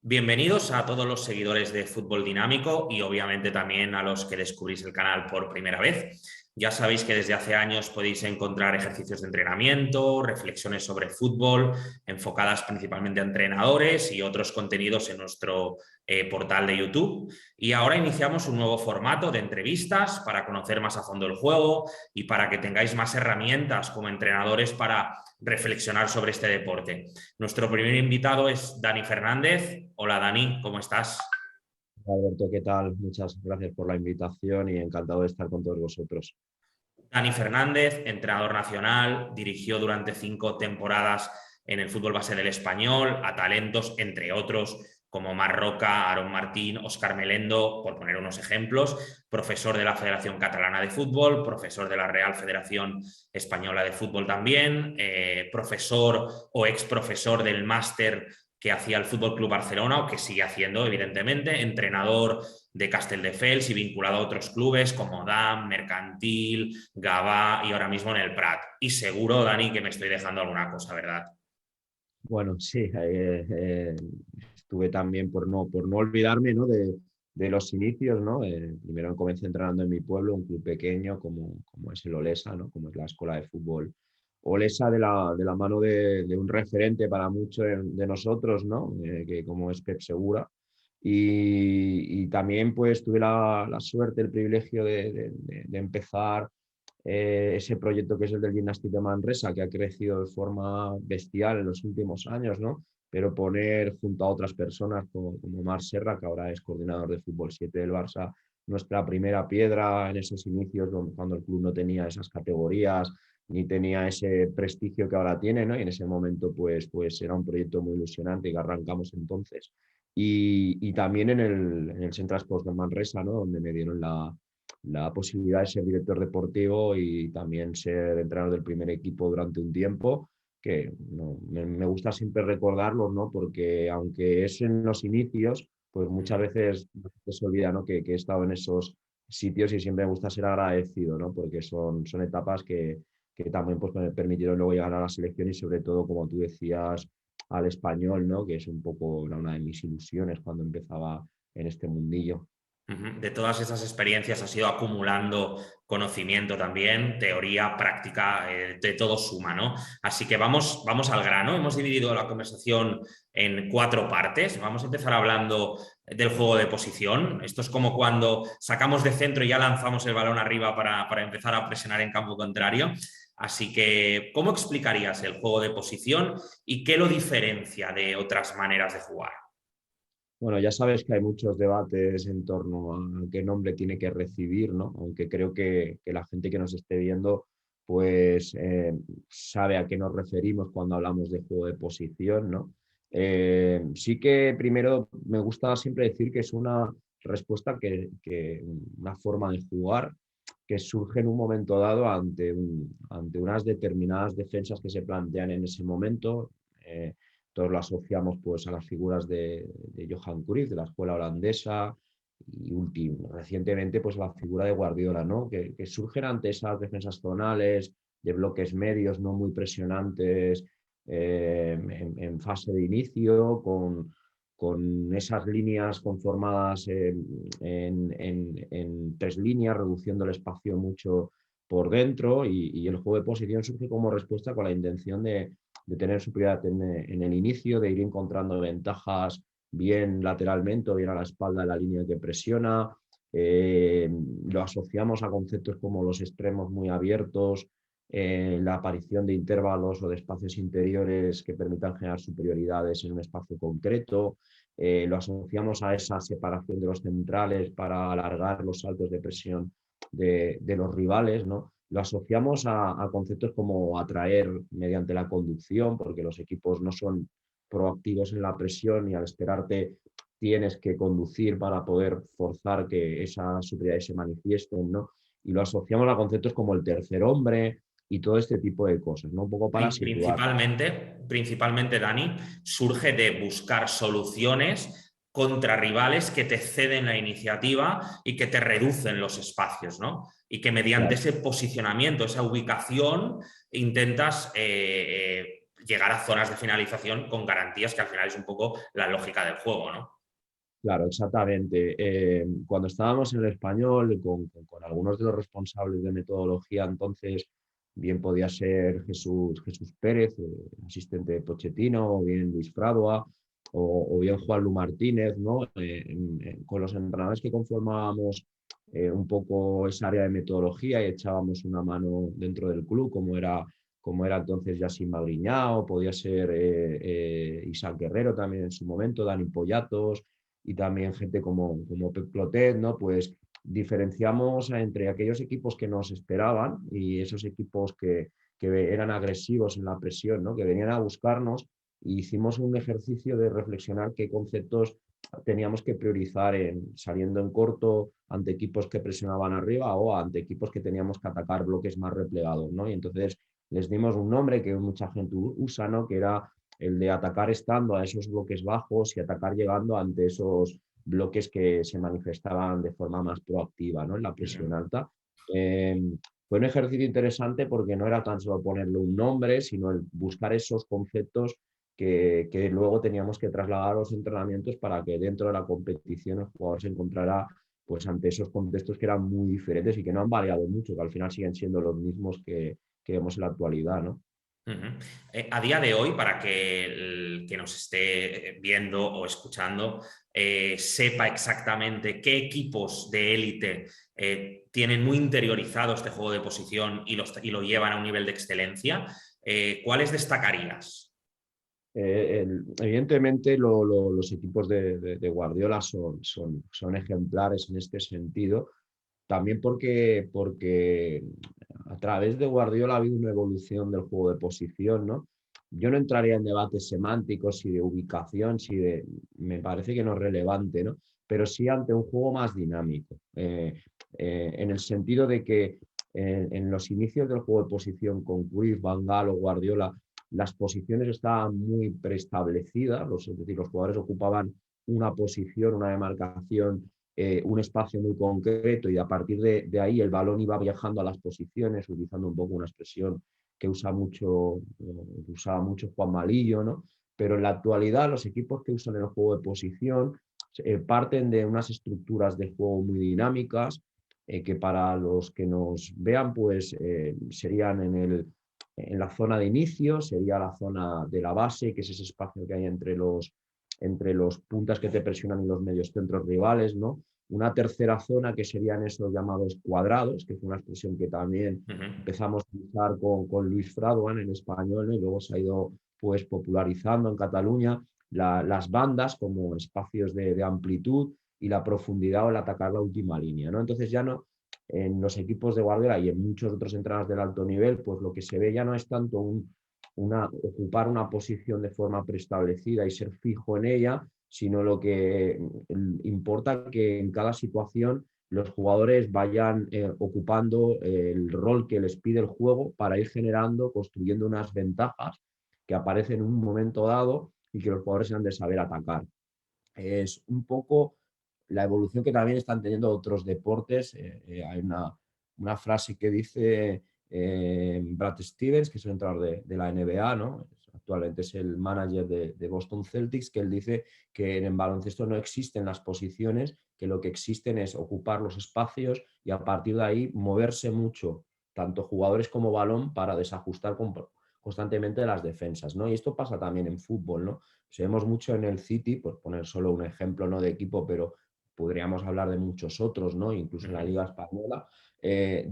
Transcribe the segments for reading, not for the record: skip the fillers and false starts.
Bienvenidos a todos los seguidores de Fútbol Dinámico y obviamente también a los que descubrís el canal por primera vez. Ya sabéis que desde hace años podéis encontrar ejercicios de entrenamiento, reflexiones sobre fútbol, enfocadas principalmente a entrenadores y otros contenidos en nuestro portal de YouTube. Y ahora iniciamos un nuevo formato de entrevistas para conocer más a fondo el juego y para que tengáis más herramientas como entrenadores para reflexionar sobre este deporte. Nuestro primer invitado es Dani Fernández. Hola Dani, ¿cómo estás? Alberto, ¿qué tal? Muchas gracias por la invitación y encantado de estar con todos vosotros. Dani Fernández, entrenador nacional, dirigió durante 5 temporadas en el fútbol base del Español a talentos, entre otros, como Marroca, Aaron Martín, Óscar Melendo, por poner unos ejemplos, profesor de la Federación Catalana de Fútbol, profesor de la Real Federación Española de Fútbol también, profesor o ex profesor del máster que hacía el Fútbol Club Barcelona o que sigue haciendo, evidentemente, entrenador de Castelldefels y vinculado a otros clubes como DAM, Mercantil, Gavà y ahora mismo en el Prat. Y seguro, Dani, que me estoy dejando alguna cosa, ¿verdad? Bueno, sí, estuve también por no olvidarme, ¿no? de los inicios, ¿no? Primero comencé entrenando en mi pueblo, un club pequeño como es el Olesa, ¿no? Como es la escuela de fútbol Olesa de la mano de un referente para muchos de nosotros, ¿no? Que como es Pep Segura. Y también pues tuve la suerte, el privilegio de empezar ese proyecto que es el del Gimnàstic de Manresa, que ha crecido de forma bestial en los últimos años, ¿no? Pero poner junto a otras personas como Marc Serra, que ahora es coordinador de Fútbol 7 del Barça, nuestra primera piedra en esos inicios, cuando el club no tenía esas categorías ni tenía ese prestigio que ahora tiene, ¿no? Y en ese momento pues era un proyecto muy ilusionante que arrancamos entonces. Y también en el Centre Sports de Manresa, ¿no? Donde me dieron la posibilidad de ser director deportivo y también ser entrenador del primer equipo durante un tiempo, que no, me gusta siempre recordarlos, ¿no? Porque aunque es en los inicios, pues muchas veces se olvida, ¿no? que he estado en esos sitios y siempre me gusta ser agradecido, ¿no? Porque son etapas que también pues, me permitieron luego llegar a la selección y sobre todo, como tú decías, al español, ¿no? Que es un poco una de mis ilusiones cuando empezaba en este mundillo. De todas esas experiencias has ido acumulando conocimiento también, teoría, práctica, de todo suma, ¿no? Así que vamos al grano. Hemos dividido la conversación en 4 partes. Vamos a empezar hablando del juego de posición. Esto es como cuando sacamos de centro y ya lanzamos el balón arriba para empezar a presionar en campo contrario. Así que, ¿cómo explicarías el juego de posición y qué lo diferencia de otras maneras de jugar? Bueno, ya sabes que hay muchos debates en torno a qué nombre tiene que recibir, ¿no? Aunque creo que la gente que nos esté viendo, pues sabe a qué nos referimos cuando hablamos de juego de posición, ¿no? Sí que primero me gusta siempre decir que es una respuesta una forma de jugar que surge en un momento dado ante unas determinadas defensas que se plantean en ese momento. Todos lo asociamos pues, a las figuras de Johan Cruyff, de la escuela holandesa, y recientemente pues, la figura de Guardiola, ¿no? que surgen ante esas defensas zonales, de bloques medios no muy presionantes en fase de inicio, con esas líneas conformadas en 3 líneas, reduciendo el espacio mucho por dentro, y el juego de posición surge como respuesta con la intención de tener superioridad en el inicio, de ir encontrando ventajas bien lateralmente o bien a la espalda de la línea que presiona. Lo asociamos a conceptos como los extremos muy abiertos, la aparición de intervalos o de espacios interiores que permitan generar superioridades en un espacio concreto. Lo asociamos a esa separación de los centrales para alargar los saltos de presión de los rivales, ¿no? Lo asociamos a conceptos como atraer mediante la conducción, porque los equipos no son proactivos en la presión y al esperarte tienes que conducir para poder forzar que esas superioridades se manifiesten, ¿no? Y lo asociamos a conceptos como el tercer hombre y todo este tipo de cosas, ¿no? Un poco para situar. Principalmente, Dani, surge de buscar soluciones contra rivales que te ceden la iniciativa y que te reducen los espacios, ¿no? Y que mediante Claro. ese posicionamiento, esa ubicación, intentas llegar a zonas de finalización con garantías, que al final es un poco la lógica del juego, ¿no? Claro, exactamente. Cuando estábamos en el español, con algunos de los responsables de metodología, entonces, bien podía ser Jesús Pérez, asistente de Pochettino, o bien Luis Fradua, o bien Juan Lu Martínez, ¿no? Con los entrenadores que conformábamos un poco esa área de metodología y echábamos una mano dentro del club, como era entonces Yacine Magriñao, podía ser Isaac Guerrero también en su momento, Dani Pollatos, y también gente como Pep Clotet, ¿no? Pues diferenciamos entre aquellos equipos que nos esperaban y esos equipos que eran agresivos en la presión, ¿no? Que venían a buscarnos, y hicimos un ejercicio de reflexionar qué conceptos teníamos que priorizar saliendo en corto ante equipos que presionaban arriba o ante equipos que teníamos que atacar bloques más replegados, ¿no? Y entonces les dimos un nombre que mucha gente usa, ¿no? Que era el de atacar estando a esos bloques bajos y atacar llegando ante esos bloques que se manifestaban de forma más proactiva, ¿no? En la presión alta. Eh, Fue un ejercicio interesante porque no era tan solo ponerle un nombre, sino el buscar esos conceptos que luego teníamos que trasladar a los entrenamientos para que dentro de la competición el jugador se encontrara pues ante esos contextos que eran muy diferentes y que no han variado mucho, que al final siguen siendo los mismos que vemos en la actualidad, ¿no? Uh-huh. A día de hoy, para que el que nos esté viendo o escuchando sepa exactamente qué equipos de élite tienen muy interiorizado este juego de posición y lo llevan a un nivel de excelencia, ¿cuáles destacarías? Evidentemente los equipos de Guardiola son ejemplares en este sentido, también porque a través de Guardiola ha habido una evolución del juego de posición, ¿no? Yo no entraría en debates semánticos y de ubicación, me parece que no es relevante, ¿no? Pero sí ante un juego más dinámico, en el sentido de que en los inicios del juego de posición con Cruyff, Van Gaal o Guardiola, las posiciones estaban muy preestablecidas, es decir, los jugadores ocupaban una posición, una demarcación, un espacio muy concreto, y a partir de ahí el balón iba viajando a las posiciones, utilizando un poco una expresión que usaba mucho Juan Malillo, ¿no? Pero en la actualidad los equipos que usan el juego de posición parten de unas estructuras de juego muy dinámicas, que para los que nos vean pues serían en la zona de inicio, sería la zona de la base, que es ese espacio que hay entre los puntas que te presionan y los medios centros rivales, ¿no? Una tercera zona que serían esos llamados cuadrados, que fue una expresión que también Uh-huh. empezamos a usar con Luis Fraduan en español, ¿no? Y luego se ha ido pues popularizando en Cataluña las bandas como espacios de amplitud y la profundidad o el atacar la última línea, ¿no? Entonces ya no, en los equipos de Guardiola y en muchos otros entrenadores del alto nivel, pues lo que se ve ya no es tanto ocupar una posición de forma preestablecida y ser fijo en ella, sino lo que importa que en cada situación los jugadores vayan ocupando el rol que les pide el juego para ir generando, construyendo unas ventajas que aparecen en un momento dado y que los jugadores han de saber atacar. Es un poco la evolución que también están teniendo otros deportes. Hay una frase que dice Brad Stevens, que es el entrenador de la NBA, ¿no? Actualmente es el manager de Boston Celtics, que él dice que en baloncesto no existen las posiciones, que lo que existen es ocupar los espacios y a partir de ahí moverse mucho, tanto jugadores como balón, para desajustar constantemente las defensas, ¿no? Y esto pasa también en fútbol, ¿no? Vemos mucho en el City, por poner solo un ejemplo, no de equipo, pero podríamos hablar de muchos otros, ¿no? Incluso en la Uh-huh. Liga Española,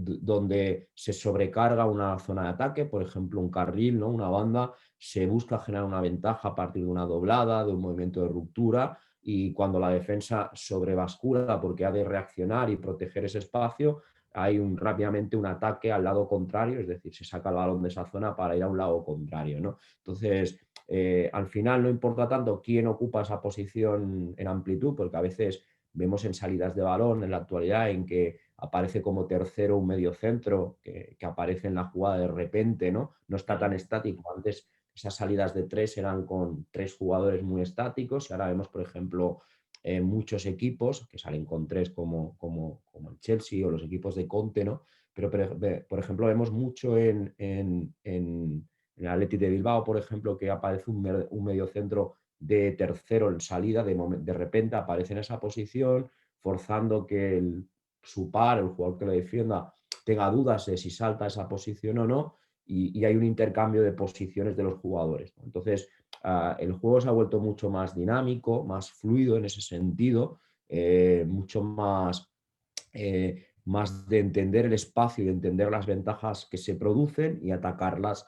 donde se sobrecarga una zona de ataque, por ejemplo, un carril, ¿no? Una banda, se busca generar una ventaja a partir de una doblada, de un movimiento de ruptura, y cuando la defensa sobrebascula porque ha de reaccionar y proteger ese espacio, hay rápidamente un ataque al lado contrario, es decir, se saca el balón de esa zona para ir a un lado contrario, ¿no? Entonces, al final no importa tanto quién ocupa esa posición en amplitud, porque a veces vemos en salidas de balón en la actualidad en que aparece como tercero un medio centro que aparece en la jugada de repente, ¿no? No está tan Uh-huh. estático. Antes esas salidas de tres eran con tres jugadores muy estáticos y ahora vemos, por ejemplo, muchos equipos que salen con tres como el Chelsea o los equipos de Conte, ¿no? Pero, por ejemplo, vemos mucho en en el Athletic de Bilbao, por ejemplo, que aparece un mediocentro de tercero en salida, de repente aparece en esa posición, forzando que su par, el jugador que le defienda, tenga dudas de si salta a esa posición o no, y hay un intercambio de posiciones de los jugadores. Entonces, el juego se ha vuelto mucho más dinámico, más fluido en ese sentido, mucho más de entender el espacio y de entender las ventajas que se producen y atacarlas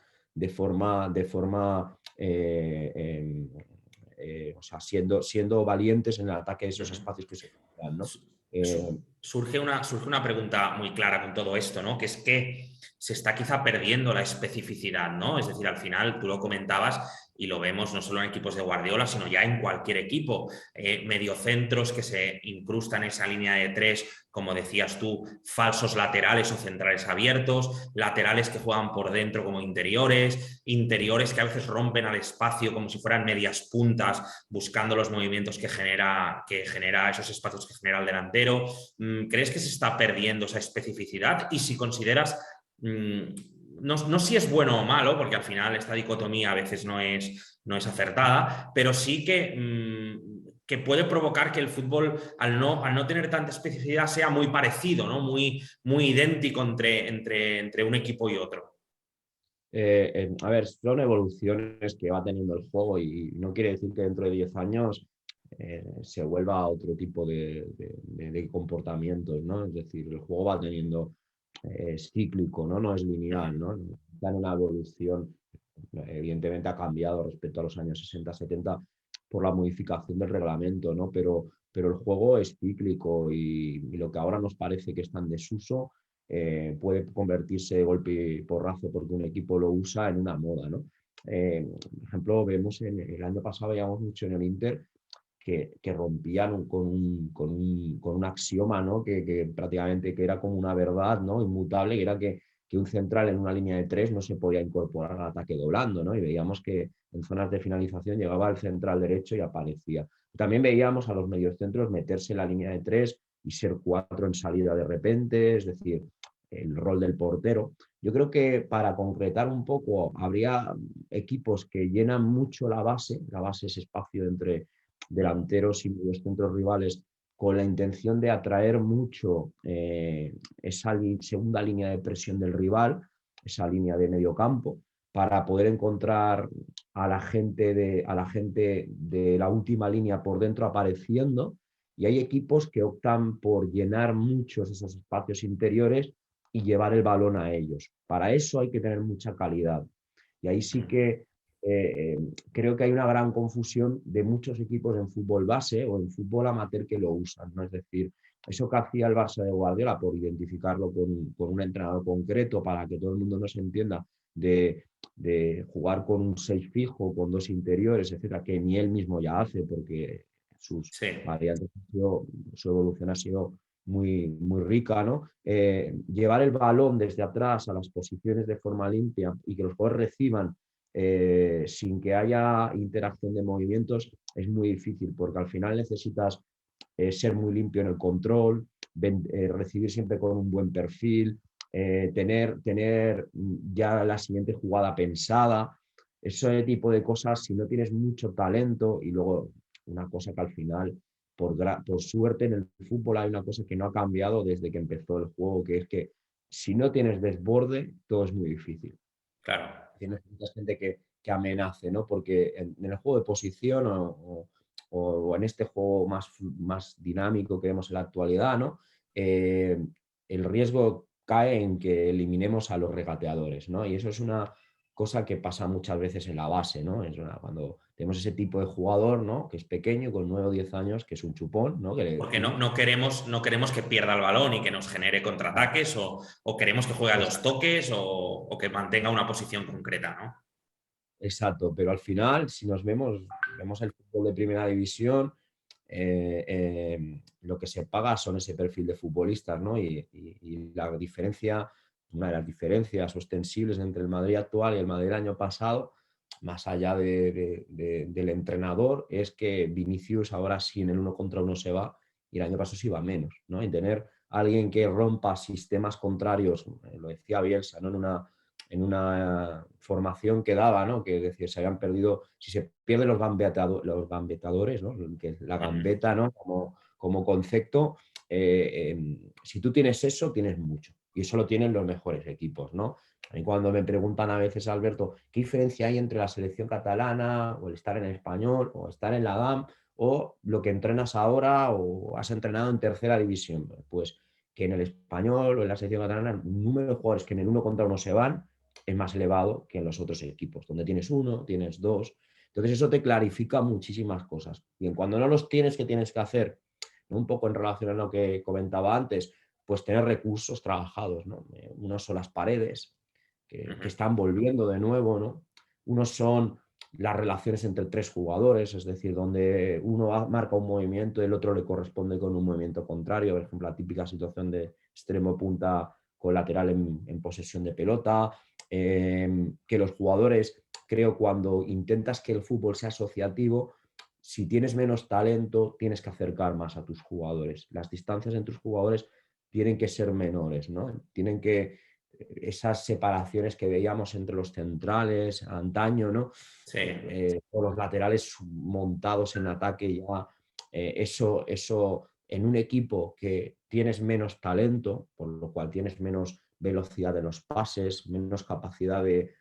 o sea, siendo valientes en el ataque de esos Ujú. espacios que se dan, ¿no? Eh, Surge una pregunta muy clara con todo esto, ¿no? Que es que se está quizá perdiendo la especificidad, ¿no? Es decir, al final, tú lo comentabas y lo vemos no solo en equipos de Guardiola, sino ya en cualquier equipo. Mediocentros que se incrustan en esa línea de tres, como decías tú, falsos laterales o centrales abiertos, laterales que juegan por dentro como interiores, interiores que a veces rompen al espacio como si fueran medias puntas, buscando los movimientos que genera esos espacios que genera el delantero. ¿Crees que se está perdiendo esa especificidad? Y si consideras, no si es bueno o malo, porque al final esta dicotomía a veces no es acertada, pero sí que puede provocar que el fútbol, al no tener tanta especificidad, sea muy parecido, ¿no? Muy idéntico entre un equipo y otro. a ver, son evoluciones que va teniendo el juego y no quiere decir que dentro de 10 años se vuelva a otro tipo de comportamientos, ¿no? Es decir, el juego va teniendo, es cíclico, ¿no? No es lineal, ¿no? Está en una evolución, evidentemente ha cambiado respecto a los años 60, 70 por la modificación del reglamento, ¿no? Pero el juego es cíclico y lo que ahora nos parece que está en desuso puede convertirse de golpe y porrazo porque un equipo lo usa en una moda, ¿no? Por ejemplo, vemos el año pasado, veíamos mucho en el Inter, que rompían con un axioma, ¿no? Que prácticamente que era como una verdad, ¿no? Inmutable, que era que un central en una línea de tres no se podía incorporar al ataque doblando, ¿no? Y veíamos que en zonas de finalización llegaba el central derecho y aparecía. También veíamos a los mediocentros meterse en la línea de tres y ser cuatro en salida de repente, es decir, el rol del portero. Yo creo que para concretar un poco, habría equipos que llenan mucho la base es espacio entre delanteros y mediocentros rivales, con la intención de atraer mucho esa segunda línea de presión del rival, esa línea de medio campo, para poder encontrar a la gente de la última línea por dentro apareciendo. Y hay equipos que optan por llenar muchos esos espacios interiores y llevar el balón a ellos. Para eso hay que tener mucha calidad. Y ahí sí que eh, creo que hay una gran confusión de muchos equipos en fútbol base o en fútbol amateur que lo usan, ¿no? Es decir, eso que hacía el Barça de Guardiola por identificarlo con un entrenador concreto para que todo el mundo nos entienda de jugar con un 6 fijo, con dos interiores, etcétera, que ni él mismo ya hace porque sus Sí, variantes, su evolución ha sido muy rica, ¿no? Llevar el balón desde atrás a las posiciones de forma limpia y que los jugadores reciban sin que haya interacción de movimientos es muy difícil porque al final necesitas ser muy limpio en el control, recibir siempre con un buen perfil, tener ya la siguiente jugada pensada, ese tipo de cosas, si no tienes mucho talento y luego una cosa que al final, por suerte en el fútbol hay una cosa que no ha cambiado desde que empezó el juego, que es que si no tienes desborde, todo es muy difícil. claro. Tienes mucha gente que amenace, ¿no? Porque en el juego de posición o en este juego más dinámico que vemos en la actualidad, ¿no? El riesgo cae en que eliminemos a los regateadores, ¿no? Y eso es una cosa que pasa muchas veces en la base, ¿no? Cuando tenemos ese tipo de jugador, ¿no? Que es pequeño, con 9 o 10 años, que es un chupón, ¿no? Porque no queremos que pierda el balón y que nos genere contraataques o queremos que juegue a dos toques o que mantenga una posición concreta, ¿no? Exacto, pero al final, si vemos el fútbol de primera división, lo que se paga son ese perfil de futbolistas, ¿no? Y la diferencia, una de las diferencias ostensibles entre el Madrid actual y el Madrid del año pasado, más allá del entrenador, es que Vinicius ahora sí en el uno contra uno se va y el año pasado se iba menos, ¿no? Y tener a alguien que rompa sistemas contrarios, lo decía Bielsa, ¿no? en una formación que daba, ¿no? Que decía, se habían perdido, si se pierden los gambetadores, ¿no? Que es la gambeta, ¿no? Como concepto, si tú tienes eso, tienes mucho. Y eso lo tienen los mejores equipos, ¿no? Y cuando me preguntan a veces, Alberto, ¿qué diferencia hay entre la selección catalana o el estar en el español o estar en la DAM o lo que entrenas ahora o has entrenado en tercera división? Pues que en el español o en la selección catalana el número de jugadores que en el 1 contra 1 se van es más elevado que en los otros equipos, donde tienes 1, tienes 2. Entonces eso te clarifica muchísimas cosas. Bien, cuando no los tienes, ¿qué tienes que hacer? Un poco en relación a lo que comentaba antes, pues tener recursos trabajados, ¿no? Unos son las paredes, que están volviendo de nuevo, ¿no? Unos son las relaciones entre 3 jugadores, es decir, donde uno marca un movimiento y el otro le corresponde con un movimiento contrario, por ejemplo, la típica situación de extremo punta con lateral en posesión de pelota, que los jugadores, creo, cuando intentas que el fútbol sea asociativo, si tienes menos talento, tienes que acercar más a tus jugadores. Las distancias entre tus jugadores tienen que ser menores, ¿no? Tienen que esas separaciones que veíamos entre los centrales antaño, ¿no? Sí. O los laterales montados en ataque ya, eso en un equipo que tienes menos talento, por lo cual tienes menos velocidad de los pases, menos capacidad de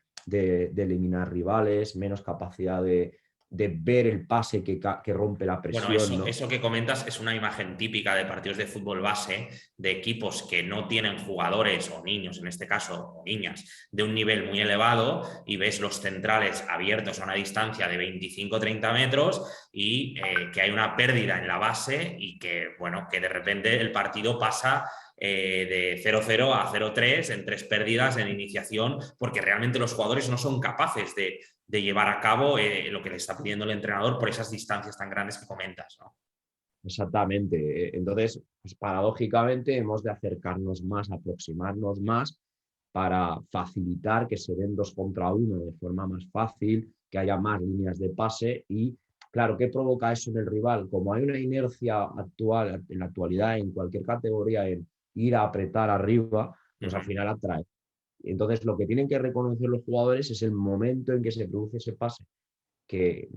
eliminar rivales, menos capacidad de ver el pase que rompe la Bueno, presión, eso, ¿no? eso que comentas es una imagen típica de partidos de fútbol base, de equipos que no tienen jugadores, o niños en este caso, o niñas, de un nivel muy elevado, y ves los centrales abiertos a una distancia de 25-30 metros y que hay una pérdida en la base y que, bueno, que de repente el partido pasa de 0-0 a 0-3 en 3 pérdidas en iniciación, porque realmente los jugadores no son capaces de llevar a cabo lo que le está pidiendo el entrenador por esas distancias tan grandes que comentas, ¿no? Exactamente. Entonces, pues, paradójicamente, hemos de acercarnos más, aproximarnos más para facilitar que se den 2 contra 1 de forma más fácil, que haya más líneas de pase y, claro, ¿qué provoca eso en el rival? Como hay una inercia actual, en la actualidad, en cualquier categoría, en ir a apretar arriba, pues al final atrae. Entonces, lo que tienen que reconocer los jugadores es el momento en que se produce ese pase, que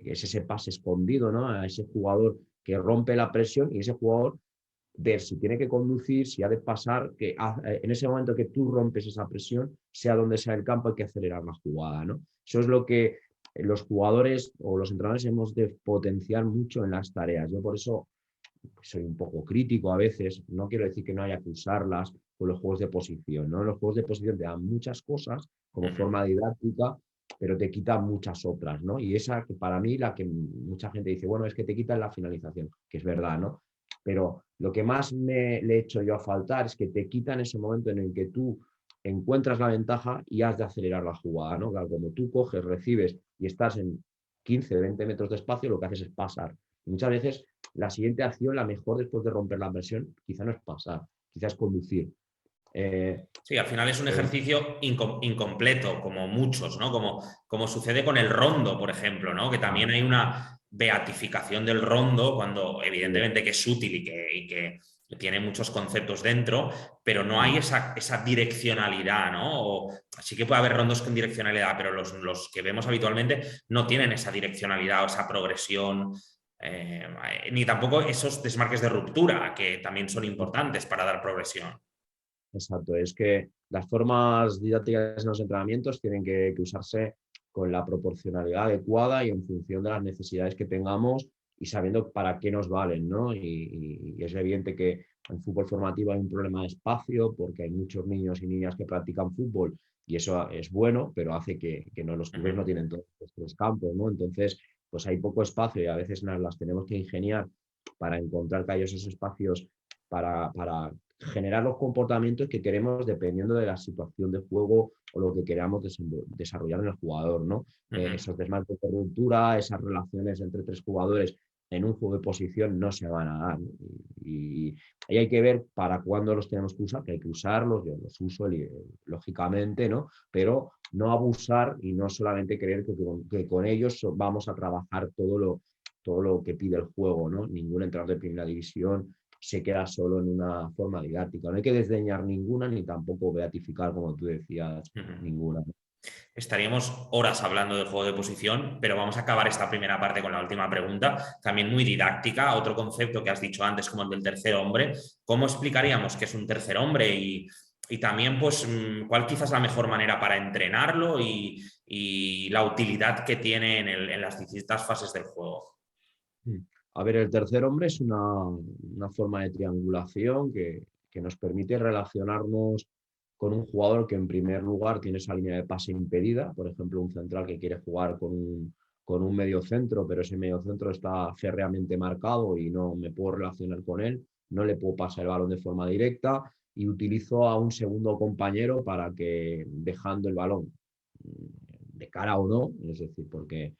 es ese pase escondido, ¿no? A ese jugador que rompe la presión y ese jugador ver si tiene que conducir, si ha de pasar, que en ese momento que tú rompes esa presión, sea donde sea el campo, hay que acelerar la jugada, ¿no? Eso es lo que los jugadores o los entrenadores hemos de potenciar mucho en las tareas. Yo por eso soy un poco crítico a veces, no quiero decir que no haya que usarlas con los juegos de posición, ¿no? Los juegos de posición te dan muchas cosas como forma didáctica, pero te quitan muchas otras, ¿no? Y esa que para mí la que mucha gente dice, bueno, es que te quitan la finalización, que es verdad, ¿no? Pero lo que más le he hecho yo a faltar es que te quitan ese momento en el que tú encuentras la ventaja y has de acelerar la jugada, ¿no? Claro, como tú coges, recibes y estás en 15, 20 metros de espacio, lo que haces es pasar. Y muchas veces la siguiente acción, la mejor después de romper la presión, quizá no es pasar, quizás es conducir. Sí, al final es un Eh, ejercicio incompleto, como muchos, ¿no? Como sucede con el rondo, por ejemplo, ¿no? Que también hay una beatificación del rondo, cuando evidentemente que es útil y que tiene muchos conceptos dentro, pero no hay esa direccionalidad, ¿no? Sí que puede haber rondos con direccionalidad, pero los que vemos habitualmente no tienen esa direccionalidad o esa progresión, ni tampoco esos desmarques de ruptura, que también son importantes para dar progresión. Exacto, es que las formas didácticas en los entrenamientos tienen que usarse con la proporcionalidad adecuada y en función de las necesidades que tengamos y sabiendo para qué nos valen, ¿no? Y es evidente que en fútbol formativo hay un problema de espacio porque hay muchos niños y niñas que practican fútbol y eso es bueno, pero hace que no, los clubes no tienen todos los campos, ¿no? Entonces, pues hay poco espacio y a veces nos las tenemos que ingeniar para encontrar que hay esos espacios para generar los comportamientos que queremos dependiendo de la situación de juego o lo que queramos desarrollar en el jugador, ¿no? Esos desmarques de ruptura, esas relaciones entre 3 jugadores en un juego de posición no se van a dar, ¿no? Y ahí hay que ver para cuándo los tenemos que usar, que hay que usarlos, yo los uso lógicamente, ¿no? Pero no abusar y no solamente creer que con ellos vamos a trabajar todo lo que pide el juego, ¿no? Ningún entrenador de primera división se queda solo en una forma didáctica. No hay que desdeñar ninguna ni tampoco beatificar, como tú decías, ninguna. Estaríamos horas hablando del juego de posición, pero vamos a acabar esta primera parte con la última pregunta, también muy didáctica, otro concepto que has dicho antes como el del tercer hombre. ¿Cómo explicaríamos qué es un tercer hombre y también pues cuál quizás la mejor manera para entrenarlo y la utilidad que tiene en las distintas fases del juego? A ver, el tercer hombre es una forma de triangulación que nos permite relacionarnos con un jugador que en primer lugar tiene esa línea de pase impedida, por ejemplo, un central que quiere jugar con un medio centro, pero ese medio centro está férreamente marcado y no me puedo relacionar con él, no le puedo pasar el balón de forma directa y utilizo a un segundo compañero para que dejando el balón de cara o no, es decir, porque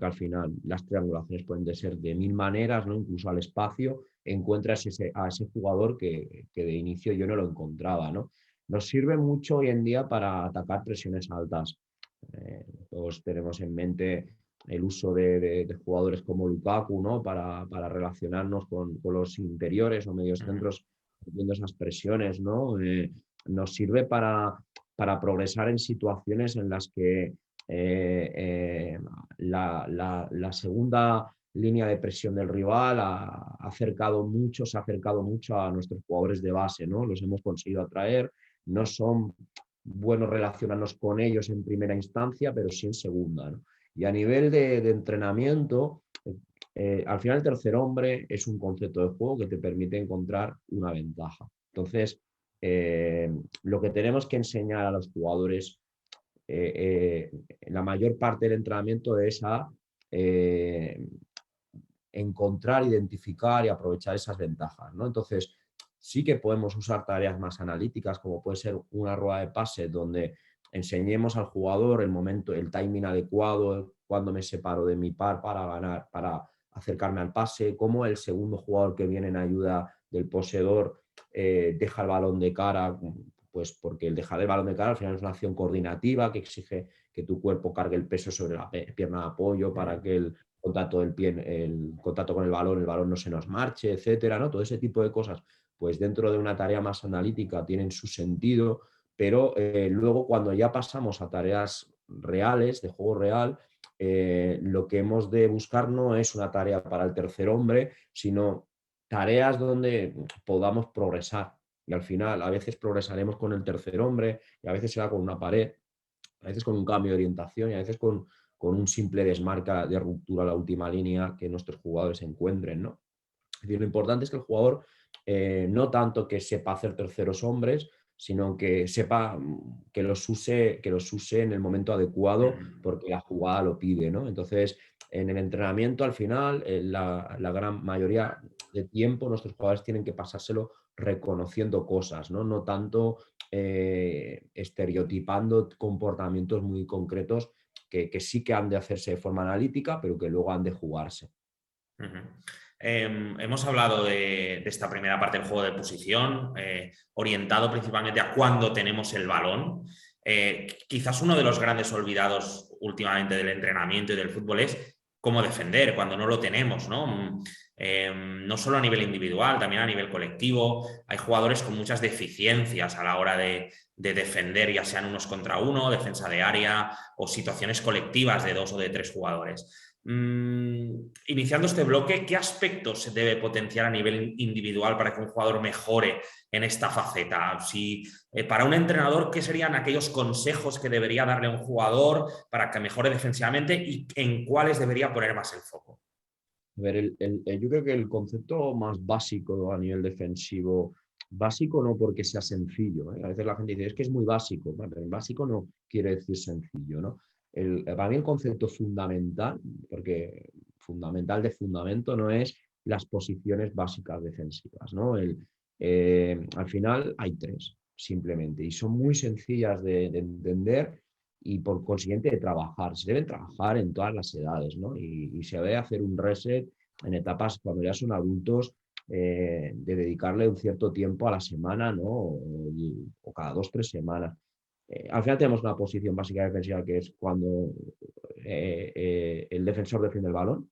al final las triangulaciones pueden ser de mil maneras, ¿no? Incluso al espacio encuentras a ese jugador que de inicio yo no lo encontraba, ¿no? Nos sirve mucho hoy en día para atacar presiones altas. Todos tenemos en mente el uso de jugadores como Lukaku, ¿no? Para relacionarnos con los interiores o medios centros viendo esas presiones, ¿no? Nos sirve para progresar en situaciones en las que la segunda línea de presión del rival se ha acercado mucho a nuestros jugadores de base, ¿no? Los hemos conseguido atraer, no son buenos relacionarnos con ellos en primera instancia, pero sí en segunda, ¿no? Y a nivel de entrenamiento, al final el tercer hombre es un concepto de juego que te permite encontrar una ventaja. Entonces, lo que tenemos que enseñar a los jugadores la mayor parte del entrenamiento es a encontrar, identificar y aprovechar esas ventajas, ¿no? Entonces, sí que podemos usar tareas más analíticas, como puede ser una rueda de pase, donde enseñemos al jugador el momento, el timing adecuado, cuando me separo de mi par para ganar, para acercarme al pase, cómo el segundo jugador que viene en ayuda del poseedor deja el balón de cara, pues porque el dejar el balón de cara al final es una acción coordinativa que exige que tu cuerpo cargue el peso sobre la pierna de apoyo para que el contacto del pie, el contacto con el balón no se nos marche, etcétera, ¿no? Todo ese tipo de cosas, pues dentro de una tarea más analítica tienen su sentido, pero luego cuando ya pasamos a tareas reales, de juego real, lo que hemos de buscar no es una tarea para el tercer hombre, sino tareas donde podamos progresar. Y al final, a veces progresaremos con el tercer hombre, y a veces será con una pared, a veces con un cambio de orientación y a veces con un simple desmarque de ruptura a la última línea que nuestros jugadores encuentren, ¿no? Es decir, lo importante es que el jugador no tanto que sepa hacer terceros hombres, sino que sepa que los use en el momento adecuado porque la jugada lo pide, ¿no? Entonces, en el entrenamiento, al final, la gran mayoría de tiempo, nuestros jugadores tienen que pasárselo reconociendo cosas, ¿no? No tanto estereotipando comportamientos muy concretos que sí que han de hacerse de forma analítica, pero que luego han de jugarse. Hemos hablado de esta primera parte del juego de posición, orientado principalmente a cuándo tenemos el balón. Quizás uno de los grandes olvidados últimamente del entrenamiento y del fútbol es cómo defender cuando no lo tenemos, ¿no? No solo a nivel individual, también a nivel colectivo. Hay jugadores con muchas deficiencias a la hora de defender, ya sean unos contra uno, defensa de área o situaciones colectivas de 2 o de 3 jugadores. Iniciando este bloque, ¿qué aspectos se debe potenciar a nivel individual para que un jugador mejore en esta faceta? Si, para un entrenador, ¿qué serían aquellos consejos que debería darle a un jugador para que mejore defensivamente y en cuáles debería poner más el foco? A ver, yo creo que el concepto más básico a nivel defensivo, básico no porque sea sencillo, ¿eh? A veces la gente dice, es que es muy básico. Bueno, pero básico no quiere decir sencillo, ¿no? Para mí el concepto fundamental, porque fundamental de fundamento no es las posiciones básicas defensivas, ¿no? Al final hay tres, simplemente, y son muy sencillas de entender y por consiguiente de trabajar. Se deben trabajar en todas las edades, ¿no? Y se debe hacer un reset en etapas cuando ya son adultos, de dedicarle un cierto tiempo a la semana, ¿no? O cada 2 o 3 semanas. Al final tenemos una posición básica defensiva que es cuando el defensor defiende el balón.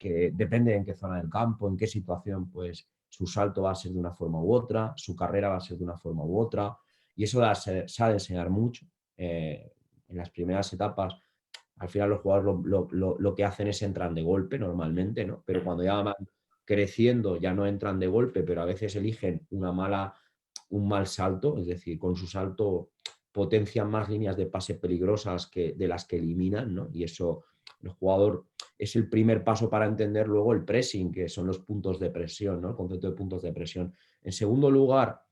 que depende en qué zona del campo, en qué situación, pues su salto va a ser de una forma u otra, su carrera va a ser de una forma u otra, y eso se ha de enseñar mucho. En las primeras etapas, al final los jugadores lo que hacen es entran de golpe normalmente, ¿no? Pero cuando ya van creciendo ya no entran de golpe, pero a veces eligen un mal salto, es decir, con su salto potencian más líneas de pase peligrosas de las que eliminan, ¿no? Y eso el jugador es el primer paso para entender luego el pressing, que son los puntos de presión, ¿no? El concepto de puntos de presión. En segundo lugar,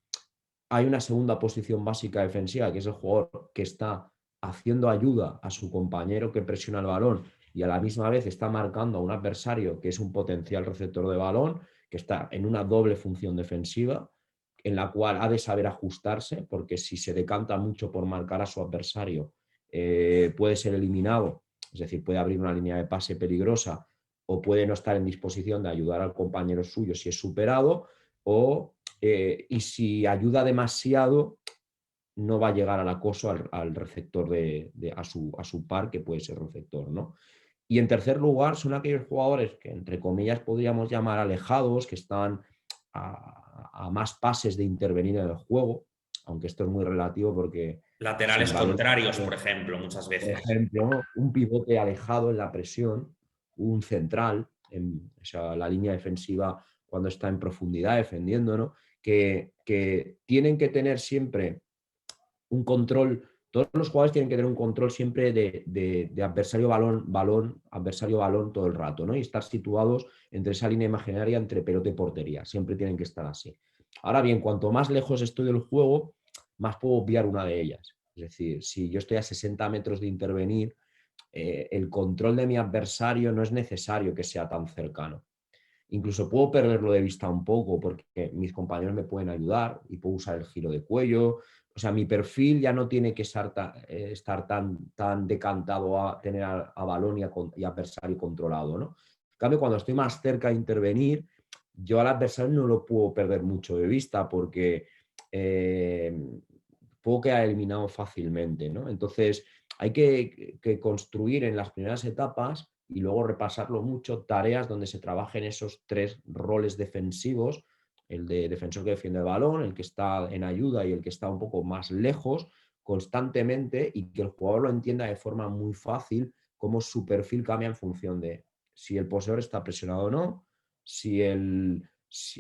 hay una segunda posición básica defensiva, que es el jugador que está haciendo ayuda a su compañero que presiona el balón y a la misma vez está marcando a un adversario que es un potencial receptor de balón, que está en una doble función defensiva, en la cual ha de saber ajustarse, porque si se decanta mucho por marcar a su adversario, puede ser eliminado, es decir, puede abrir una línea de pase peligrosa o puede no estar en disposición de ayudar al compañero suyo si es superado, y si ayuda demasiado, no va a llegar al acoso al receptor a su par, que puede ser receptor, ¿no? Y en tercer lugar, son aquellos jugadores que, entre comillas, podríamos llamar alejados, que están a más pases de intervenir en el juego, aunque esto es muy relativo porque si el Laterales balón, contrarios, por ejemplo, muchas por veces. ejemplo, un pivote alejado en la presión, un central, o sea, la línea defensiva cuando está en profundidad defendiendo, ¿no? Que tienen que tener siempre un control, todos los jugadores tienen que tener un control siempre de adversario balón, adversario balón todo el rato, ¿no? Y estar situados entre esa línea imaginaria entre pelota y portería, siempre tienen que estar así. Ahora bien, cuanto más lejos estoy del juego, más puedo obviar una de ellas. Es decir, si yo estoy a 60 metros de intervenir, el control de mi adversario no es necesario que sea tan cercano. Incluso puedo perderlo de vista un poco porque mis compañeros me pueden ayudar y puedo usar el giro de cuello. O sea, mi perfil ya no tiene que estar tan decantado a tener a balón y adversario controlado, ¿no? En cambio, cuando estoy más cerca de intervenir, yo al adversario no lo puedo perder mucho de vista porque puedo quedar eliminado fácilmente, ¿no? Entonces, hay que construir en las primeras etapas y luego repasarlo mucho, tareas donde se trabajen esos tres roles defensivos, el de defensor que defiende el balón, el que está en ayuda y el que está un poco más lejos constantemente, y que el jugador lo entienda de forma muy fácil cómo su perfil cambia en función de si el poseedor está presionado o no,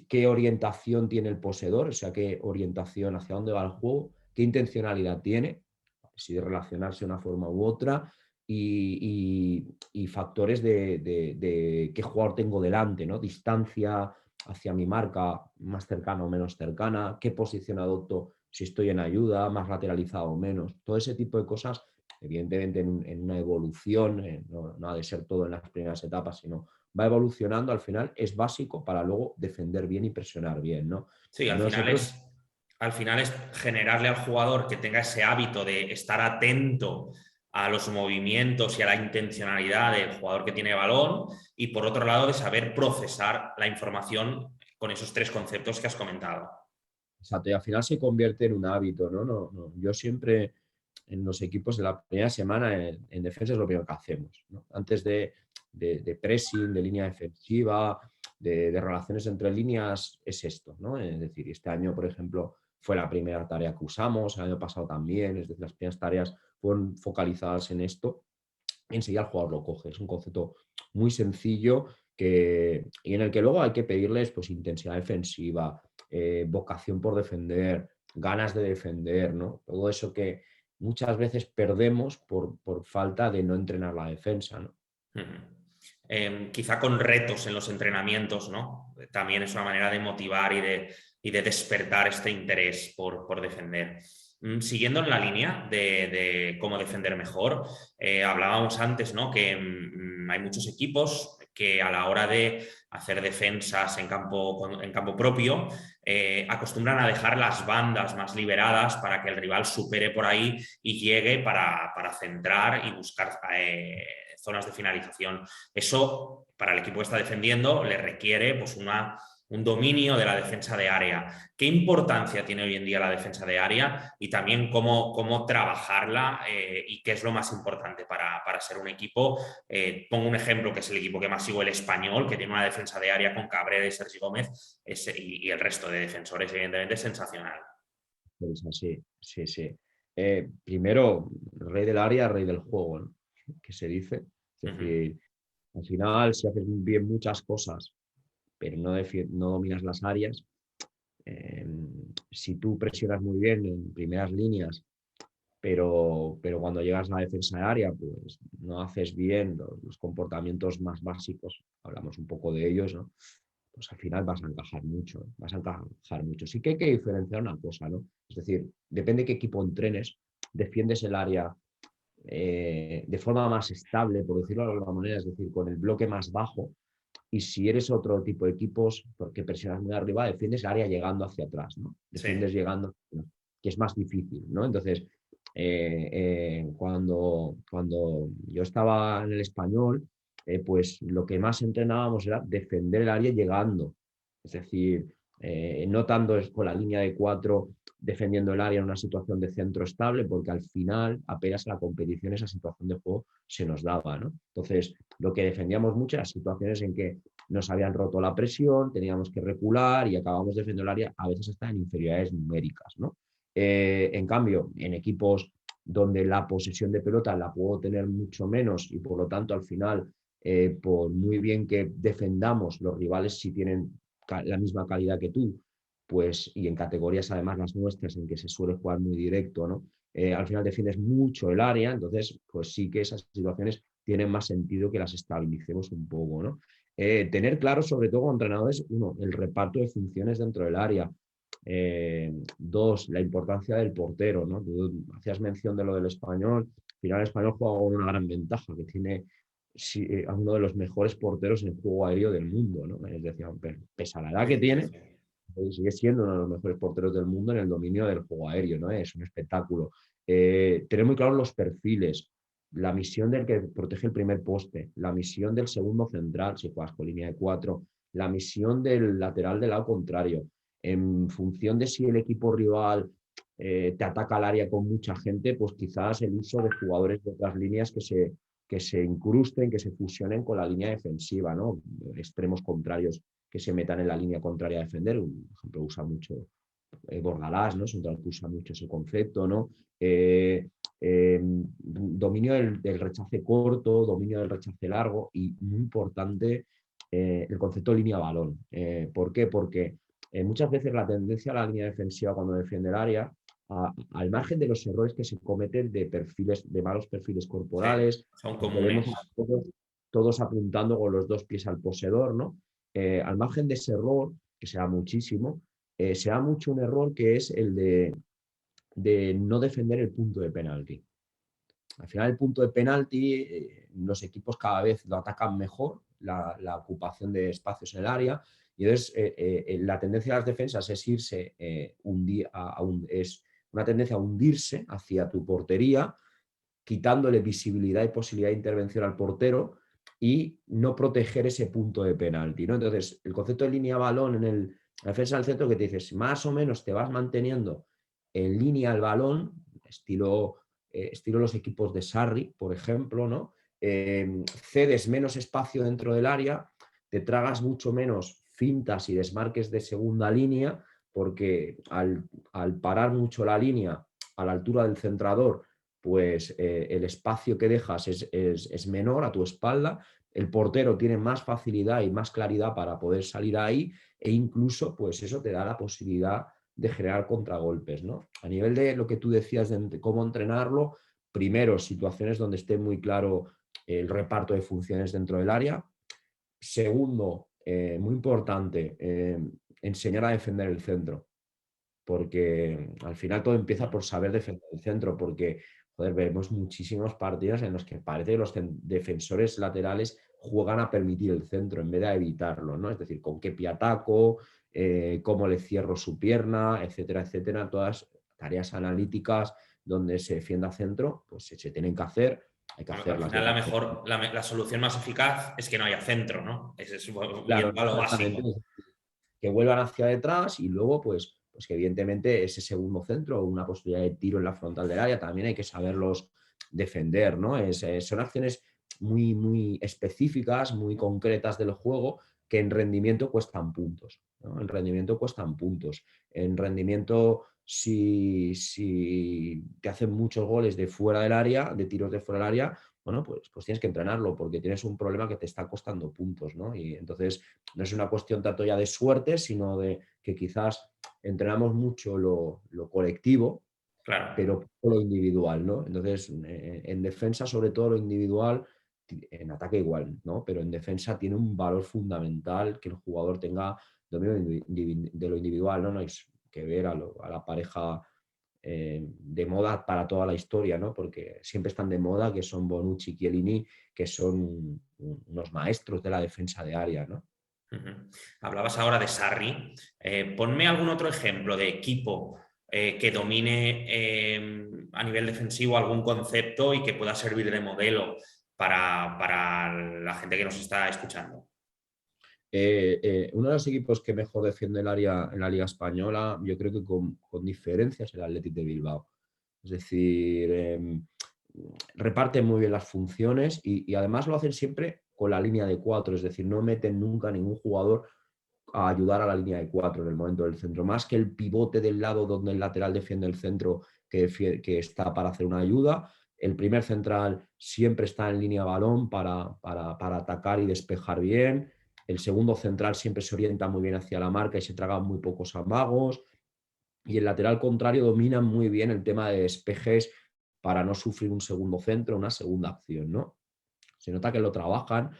qué orientación tiene el poseedor, o sea, qué orientación, hacia dónde va el juego, qué intencionalidad tiene, si de relacionarse de una forma u otra, y factores de qué jugador tengo delante, ¿no? Distancia hacia mi marca, más cercana o menos cercana, qué posición adopto si estoy en ayuda, más lateralizado o menos. Todo ese tipo de cosas, evidentemente en una evolución, no ha de ser todo en las primeras etapas, sino va evolucionando, al final es básico para luego defender bien y presionar bien, ¿no? Sí, Nosotros al final es generarle al jugador que tenga ese hábito de estar atento a los movimientos y a la intencionalidad del jugador que tiene balón, y por otro lado de saber procesar la información con esos tres conceptos que has comentado. Exacto, y al final se convierte en un hábito, ¿no? Yo siempre en los equipos de la primera semana en defensa es lo primero que hacemos, ¿no? Antes de pressing, de línea defensiva, de relaciones entre líneas, es esto, ¿no? Es decir, este año, por ejemplo, fue la primera tarea que usamos, el año pasado también, es decir, las primeras tareas fueron focalizadas en esto y enseguida el jugador lo coge. Es un concepto muy sencillo y en el que luego hay que pedirles pues, intensidad defensiva, vocación por defender, ganas de defender, ¿no? Todo eso que muchas veces perdemos por falta de no entrenar la defensa, ¿no? Quizá con retos en los entrenamientos, ¿no? También es una manera de motivar y de despertar este interés por defender. Siguiendo en la línea de cómo defender mejor, hablábamos antes, ¿no? Que hay muchos equipos que a la hora de hacer defensas en campo propio acostumbran a dejar las bandas más liberadas para que el rival supere por ahí y llegue para centrar y buscar zonas de finalización. Eso, para el equipo que está defendiendo, le requiere pues, una un dominio de la defensa de área. ¿Qué importancia tiene hoy en día la defensa de área y también cómo trabajarla y qué es lo más importante para ser un equipo? Pongo un ejemplo que es el equipo que más sigo, el Español, que tiene una defensa de área con Cabrera y Sergi Gómez y el resto de defensores, evidentemente, es sensacional. Pues así, sí, sí. Primero, rey del área, rey del juego, ¿no? Que se dice. Es Ujú. decir, al final, si haces bien muchas cosas, pero no dominas las áreas, eh, si tú presionas muy bien en primeras líneas, pero cuando llegas a la defensa de área, pues no haces bien los comportamientos más básicos, hablamos un poco de ellos, ¿no? Pues al final vas a encajar mucho, vas a encajar mucho. Sí que hay que diferenciar una cosa, ¿no? Es decir, depende de qué equipo entrenes, defiendes el área de forma más estable, por decirlo de alguna manera, es decir, con el bloque más bajo, y si eres otro tipo de equipos, porque presionas muy arriba, defiendes el área llegando hacia atrás, ¿no? Sí. Defiendes llegando, que es más difícil, ¿no? Entonces, cuando yo estaba en el Español, pues lo que más entrenábamos era defender el área llegando. Es decir, no tanto es con la línea de 4 defendiendo el área en una situación de centro estable, porque al final, apenas a la competición, esa situación de juego se nos daba, ¿no? Entonces, lo que defendíamos mucho eran situaciones en que nos habían roto la presión, teníamos que recular y acabamos defendiendo el área, a veces hasta en inferioridades numéricas, ¿no? En cambio, en equipos donde la posesión de pelota la puedo tener mucho menos y por lo tanto al final, por muy bien que defendamos, los rivales si tienen la misma calidad que tú, pues y en categorías además las nuestras en que se suele jugar muy directo, ¿no? Al final defiendes mucho el área, entonces pues sí que esas situaciones tienen más sentido que las estabilicemos un poco, ¿no? Tener claro, sobre todo con entrenadores, uno, el reparto de funciones dentro del área. Dos, la importancia del portero, ¿no? Tú hacías mención de lo del Español. Al final el Español juega con una gran ventaja, que tiene a uno de los mejores porteros en juego aéreo del mundo, ¿no? Es decir, pese a la edad Sí, que sí, sí, tiene, sí. sigue siendo uno de los mejores porteros del mundo en el dominio del juego aéreo, ¿no? Es un espectáculo. Tener muy claros los perfiles, la misión del que protege el primer poste, la misión del segundo central, si juegas con línea de 4, la misión del lateral del lado contrario, en función de si el equipo rival te ataca al área con mucha gente, pues quizás el uso de jugadores de otras líneas que se incrusten, que se fusionen con la línea defensiva, ¿no? Extremos contrarios que se metan en la línea contraria a defender. Por ejemplo, usa mucho Bordalás, ¿no? Es un que usa mucho ese concepto, ¿no? Dominio del rechace corto, dominio del rechace largo y muy importante el concepto de línea-balón. ¿Por qué? Porque muchas veces la tendencia a la línea defensiva cuando defiende el área, al margen de los errores que se cometen de malos perfiles Sí, corporales, son donde vemos a comunes. todos apuntando con los dos pies al poseedor, ¿no? Al margen de ese error, que será muchísimo, se da mucho un error que es el de no defender el punto de penalti. Al final, el punto de penalti, los equipos cada vez lo atacan mejor, la ocupación de espacios en el área, y entonces la tendencia de las defensas es irse, es una tendencia a hundirse hacia tu portería, quitándole visibilidad y posibilidad de intervención al portero y no proteger ese punto de penalti, ¿no? Entonces, el concepto de línea balón en la defensa del centro que te dices, más o menos te vas manteniendo en línea el balón, estilo los equipos de Sarri, por ejemplo, ¿no? Cedes menos espacio dentro del área, te tragas mucho menos fintas y desmarques de segunda línea, porque al parar mucho la línea a la altura del centrador, pues el espacio que dejas es menor a tu espalda, el portero tiene más facilidad y más claridad para poder salir ahí e incluso pues eso te da la posibilidad de generar contragolpes, ¿no? A nivel de lo que tú decías de cómo entrenarlo, primero situaciones donde esté muy claro el reparto de funciones dentro del área. Segundo, muy importante, enseñar a defender el centro, porque al final todo empieza por saber defender el centro, porque joder, vemos muchísimos partidos en los que parece que los defensores laterales juegan a permitir el centro en vez de a evitarlo, ¿no? Es decir, con qué pie ataco, cómo le cierro su pierna, etcétera, etcétera. Todas tareas analíticas donde se defienda centro, pues se tienen que hacer, hay que Al hacerlas de final otra forma. la solución más eficaz es que no haya centro, ¿no? Ese es Claro, yendo a lo exactamente. básico. que vuelvan hacia detrás y luego, pues que evidentemente ese segundo centro o una posibilidad de tiro en la frontal del área también hay que saberlos defender, ¿no? Son acciones muy, muy específicas, muy concretas del juego que en rendimiento cuestan puntos, ¿no? En rendimiento cuestan puntos. En rendimiento, si te hacen muchos goles de fuera del área, de tiros de fuera del área, bueno, pues tienes que entrenarlo porque tienes un problema que te está costando puntos, ¿no? Y entonces no es una cuestión tanto ya de suerte, sino de que quizás entrenamos mucho lo colectivo, Claro. pero poco lo individual, ¿no? Entonces, en defensa, sobre todo lo individual, en ataque igual, ¿no? Pero en defensa tiene un valor fundamental que el jugador tenga dominio de lo individual, ¿no? No hay que ver a la pareja de moda para toda la historia, ¿no? Porque siempre están de moda, que son Bonucci y Chiellini, que son unos maestros de la defensa de área, ¿no? Ujú. Hablabas ahora de Sarri. Ponme algún otro ejemplo de equipo que domine a nivel defensivo algún concepto y que pueda servir de modelo para la gente que nos está escuchando. Uno de los equipos que mejor defiende el área en la Liga Española, yo creo que con diferencia es el Athletic de Bilbao. Es decir, reparten muy bien las funciones y además lo hacen siempre con la línea de cuatro, es decir, no meten nunca a ningún jugador a ayudar a la línea de cuatro en el momento del centro, más que el pivote del lado donde el lateral defiende el centro que está para hacer una ayuda. El primer central siempre está en línea balón para atacar y despejar bien. El segundo central siempre se orienta muy bien hacia la marca y se traga muy pocos amagos. Y el lateral contrario domina muy bien el tema de despejes para no sufrir un segundo centro, una segunda acción, ¿no? Se nota que lo trabajan,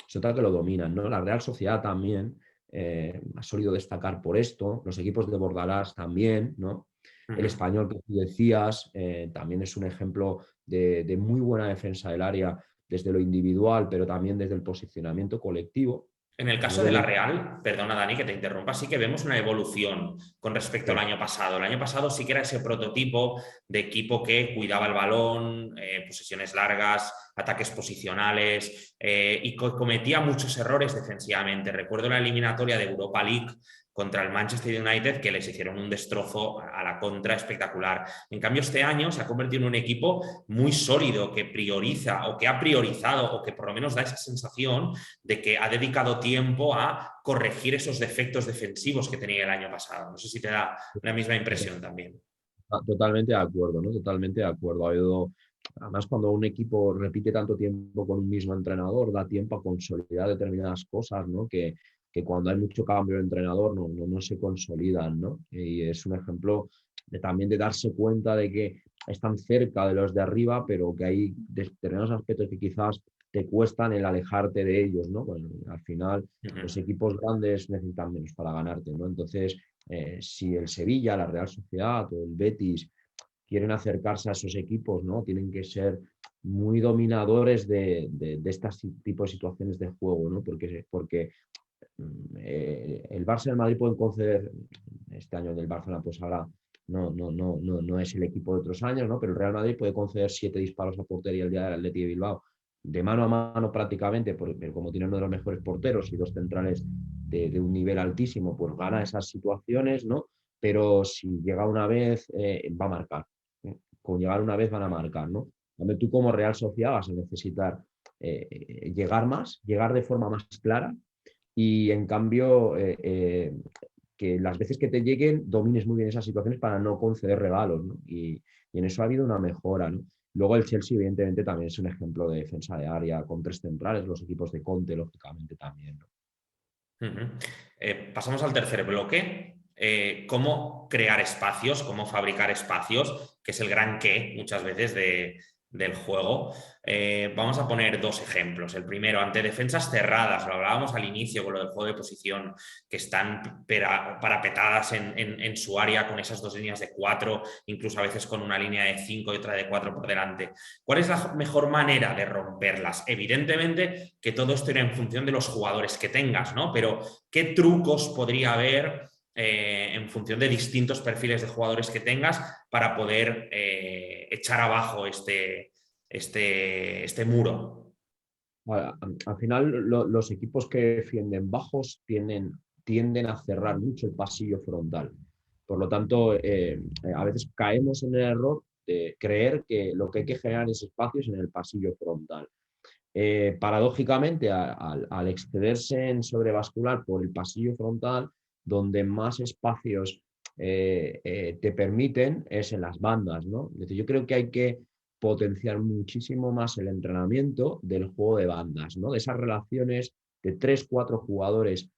se nota que lo dominan, ¿no? La Real Sociedad también ha solido destacar por esto, los equipos de Bordalás también, ¿no? El Ujú. Español que tú decías también es un ejemplo de muy buena defensa del área desde lo individual, pero también desde el posicionamiento colectivo. En el Y caso de luego, la Real, perdona Dani que te interrumpa, sí que vemos una evolución con respecto al sí, año pasado. El año pasado sí que era ese prototipo de equipo que cuidaba el balón, posesiones largas, ataques posicionales y cometía muchos errores defensivamente. Recuerdo la eliminatoria de Europa League contra el Manchester United que les hicieron un destrozo a la contra espectacular. En cambio, este año se ha convertido en un equipo muy sólido que prioriza o que ha priorizado o que por lo menos da esa sensación de que ha dedicado tiempo a corregir esos defectos defensivos que tenía el año pasado. No sé si te da la misma impresión también. totalmente de acuerdo, ¿no? Totalmente de acuerdo. Ha habido, además, cuando un equipo repite tanto tiempo con un mismo entrenador, da tiempo a consolidar determinadas cosas, ¿no? Que cuando hay mucho cambio de entrenador no se consolidan, ¿no? Y es un ejemplo también de darse cuenta de que están cerca de los de arriba, pero que hay determinados aspectos que quizás te cuestan el alejarte de ellos, ¿no? Bueno, al final Uh los -huh. equipos grandes necesitan menos para ganarte, ¿no? Entonces, si el Sevilla, la Real Sociedad o el Betis quieren acercarse a esos equipos, ¿no? Tienen que ser muy dominadores de este tipo de situaciones de juego, ¿no? Porque el Barça y el Madrid pueden conceder, este año del Barcelona, pues ahora no es el equipo de otros años, ¿no? Pero el Real Madrid puede conceder 7 disparos a portería el día del Atleti de Bilbao, de mano a mano prácticamente, pero como tiene uno de los mejores porteros y dos centrales de un nivel altísimo, pues gana esas situaciones, ¿no? Pero si llega una vez, va a marcar. Con llegar una vez van a marcar, ¿no? Donde tú como Real Sociedad vas a necesitar llegar más, llegar de forma más clara y en cambio que las veces que te lleguen domines muy bien esas situaciones para no conceder regalos, ¿no? Y en eso ha habido una mejora, ¿no? Luego el Chelsea evidentemente también es un ejemplo de defensa de área con tres centrales, los equipos de Conte lógicamente también, ¿no? Uh -huh. Pasamos al tercer bloque. Cómo crear espacios, cómo fabricar espacios, que es el gran qué muchas veces del juego. Vamos a poner dos ejemplos. El primero, ante defensas cerradas, lo hablábamos al inicio con lo del juego de posición, que están parapetadas en su área con esas dos líneas de 4, incluso a veces con una línea de 5 y otra de 4 por delante. ¿Cuál es la mejor manera de romperlas? Evidentemente que todo esto irá en función de los jugadores que tengas, ¿no? Pero ¿qué trucos podría haber en función de distintos perfiles de jugadores que tengas para poder echar abajo este muro? Al final, los equipos que defienden bajos tienen tienden a cerrar mucho el pasillo frontal. Por lo tanto, a veces caemos en el error de creer que lo que hay que generar es espacios en el pasillo frontal. Paradójicamente, al excederse en sobrevascular por el pasillo frontal, donde más espacios te permiten es en las bandas, ¿no? Es decir, yo creo que hay que potenciar muchísimo más el entrenamiento del juego de bandas, ¿no? De esas relaciones de 3, 4 jugadores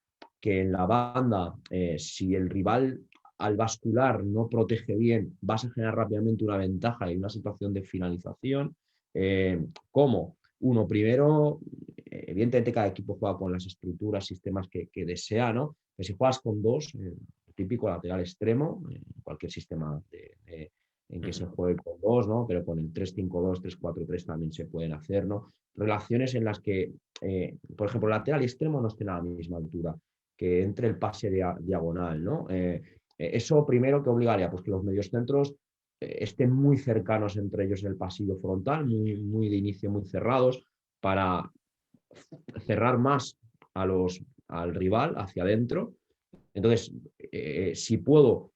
que en la banda, si el rival al bascular no protege bien, vas a generar rápidamente una ventaja y una situación de finalización. ¿Cómo? Uno, primero, evidentemente cada equipo juega con las estructuras, sistemas que desea, ¿no? Pero si juegas con dos, típico lateral extremo, cualquier sistema en que se juegue con dos, ¿no? Pero con el 3-5-2, 3-4-3 también se pueden hacer, ¿no? Relaciones en las que, por ejemplo, el lateral extremo no esté a la misma altura, que entre el pase diagonal, ¿no? Eso primero que obligaría, pues que los mediocentros estén muy cercanos entre ellos en el pasillo frontal, muy de inicio, muy cerrados, para cerrar más al rival hacia adentro. Entonces, si puedo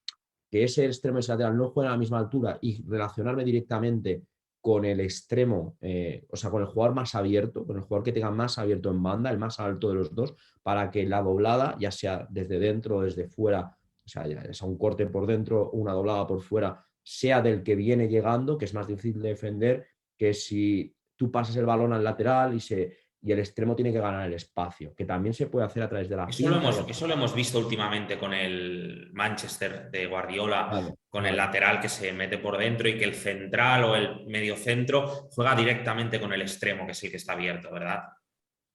que ese extremo y ese lateral no jueguen a la misma altura y relacionarme directamente con el extremo, o sea, con el jugador más abierto, con el jugador que tenga más abierto en banda, el más alto de los dos, para que la doblada, ya sea desde dentro o desde fuera, o sea, ya sea un corte por dentro, una doblada por fuera, sea del que viene llegando, que es más difícil de defender que si tú pasas el balón al lateral y el extremo tiene que ganar el espacio, que también se puede hacer a través de la Eso lo finta. hemos, eso lo hemos visto últimamente con el Manchester de Guardiola, Vale, con el vale. lateral que se mete por dentro y que el central o el mediocentro juega directamente con el extremo, que es el que está abierto, ¿verdad?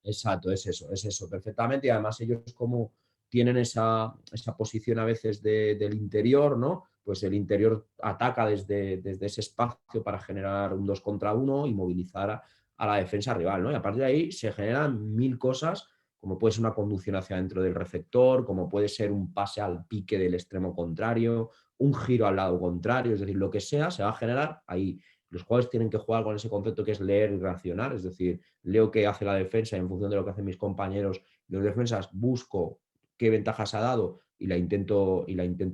Exacto, es eso, perfectamente. Y además ellos como tienen esa posición a veces del interior, ¿no? Pues el interior ataca desde ese espacio para generar un 2 contra 1 y movilizar a la defensa rival, ¿no? Y a partir de ahí se generan mil cosas, como puede ser una conducción hacia dentro del receptor, como puede ser un pase al pique del extremo contrario, un giro al lado contrario, es decir, lo que sea, se va a generar ahí. Los jugadores tienen que jugar con ese concepto que es leer y reaccionar, es decir, leo qué hace la defensa y en función de lo que hacen mis compañeros y los defensas busco qué ventajas ha dado y la intento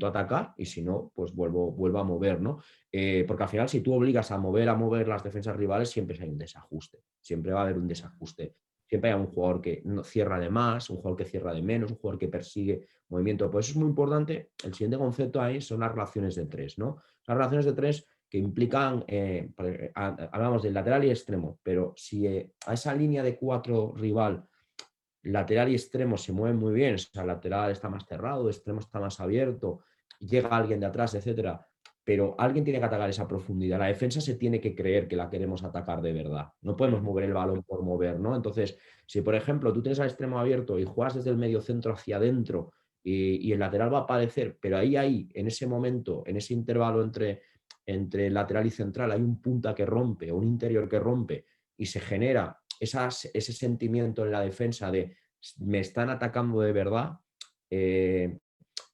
atacar y si no, pues vuelvo a mover, ¿no? Porque al final si tú obligas a mover las defensas rivales siempre hay un desajuste, siempre va a haber un desajuste. Siempre hay un jugador que no cierra de más, un jugador que cierra de menos, un jugador que persigue movimiento. Por eso es muy importante. El siguiente concepto ahí son las relaciones de tres, ¿no? Las relaciones de tres que implican, hablamos del lateral y extremo, pero si a esa línea de 4 rival, lateral y extremo se mueven muy bien, o sea, el lateral está más cerrado, el extremo está más abierto, llega alguien de atrás, etcétera, pero alguien tiene que atacar esa profundidad. La defensa se tiene que creer que la queremos atacar de verdad. No podemos mover el balón por mover, ¿no? Entonces, si por ejemplo tú tienes al extremo abierto y juegas desde el medio centro hacia adentro y el lateral va a aparecer, pero ahí, en ese momento, en ese intervalo entre lateral y central, hay un punta que rompe o un interior que rompe y se genera ese sentimiento en la defensa de me están atacando de verdad,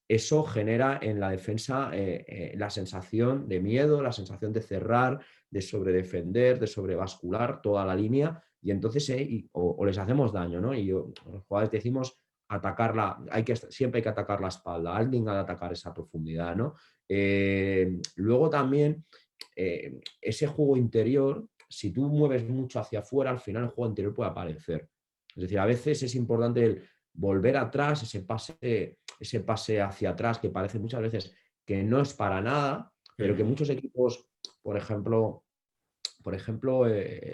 eso genera en la defensa la sensación de miedo, la sensación de cerrar, de sobredefender, de sobrevascular toda la línea y entonces o les hacemos daño, ¿no? Y los jugadores decimos atacarla, siempre hay que atacar la espalda, alguien ha de atacar esa profundidad, ¿no? Luego también ese juego interior, si tú mueves mucho hacia afuera, al final el juego interior puede aparecer. Es decir, a veces es importante el volver atrás, ese pase hacia atrás que parece muchas veces que no es para nada, pero que muchos equipos, por ejemplo,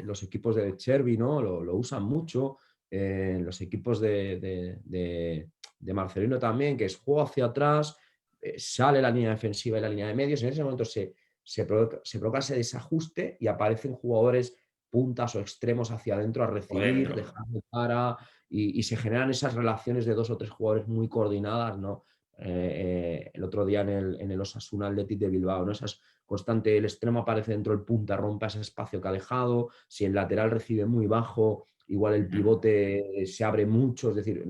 los equipos de Chervi, ¿no? Lo usan mucho, los equipos de Marcelino también, que es juego hacia atrás, sale la línea defensiva y la línea de medios, en ese momento se provoca ese desajuste y aparecen jugadores puntas o extremos hacia adentro a Por recibir, dentro. dejar de cara y se generan esas relaciones de 2 o 3 jugadores muy coordinadas, ¿no? El otro día en el Osasuna Athletic de Bilbao, ¿no? Esas constante, el extremo aparece dentro del punta, rompe ese espacio que ha dejado, si el lateral recibe muy bajo, igual el pivote se abre mucho, es decir,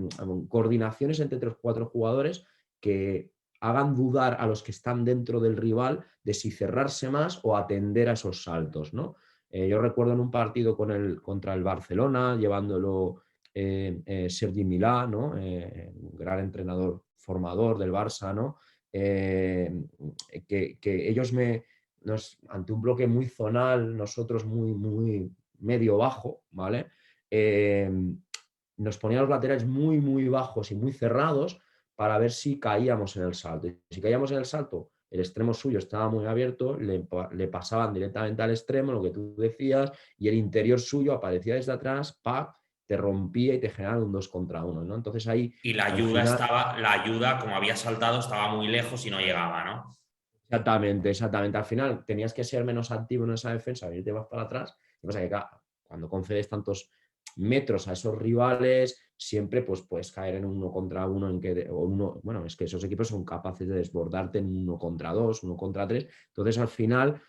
coordinaciones entre 3 o 4 jugadores que hagan dudar a los que están dentro del rival de si cerrarse más o atender a esos saltos, ¿no? Yo recuerdo en un partido contra el Barcelona, llevándolo Sergi Milà, ¿no? Un gran entrenador formador del Barça, ¿no? Que ellos ante un bloque muy zonal, nosotros muy medio bajo, ¿vale? Eh, Nos ponían los laterales muy bajos y muy cerrados para ver si caíamos en el salto. Y si caíamos en el salto, el extremo suyo estaba muy abierto, le pasaban directamente al extremo, lo que tú decías, y el interior suyo aparecía desde atrás, ¡pac!, te rompía y te generaba un 2 contra 1, ¿no? Entonces ahí, Y al final, la ayuda, como había saltado, estaba muy lejos y no llegaba, ¿no? exactamente. Al final tenías que ser menos activo en esa defensa, venirte más para atrás. Lo que pasa es que, claro, cuando concedes tantos metros a esos rivales, siempre pues puedes caer en 1 contra 1, bueno, es que esos equipos son capaces de desbordarte en 1 contra 2, 1 contra 3. Entonces, al final,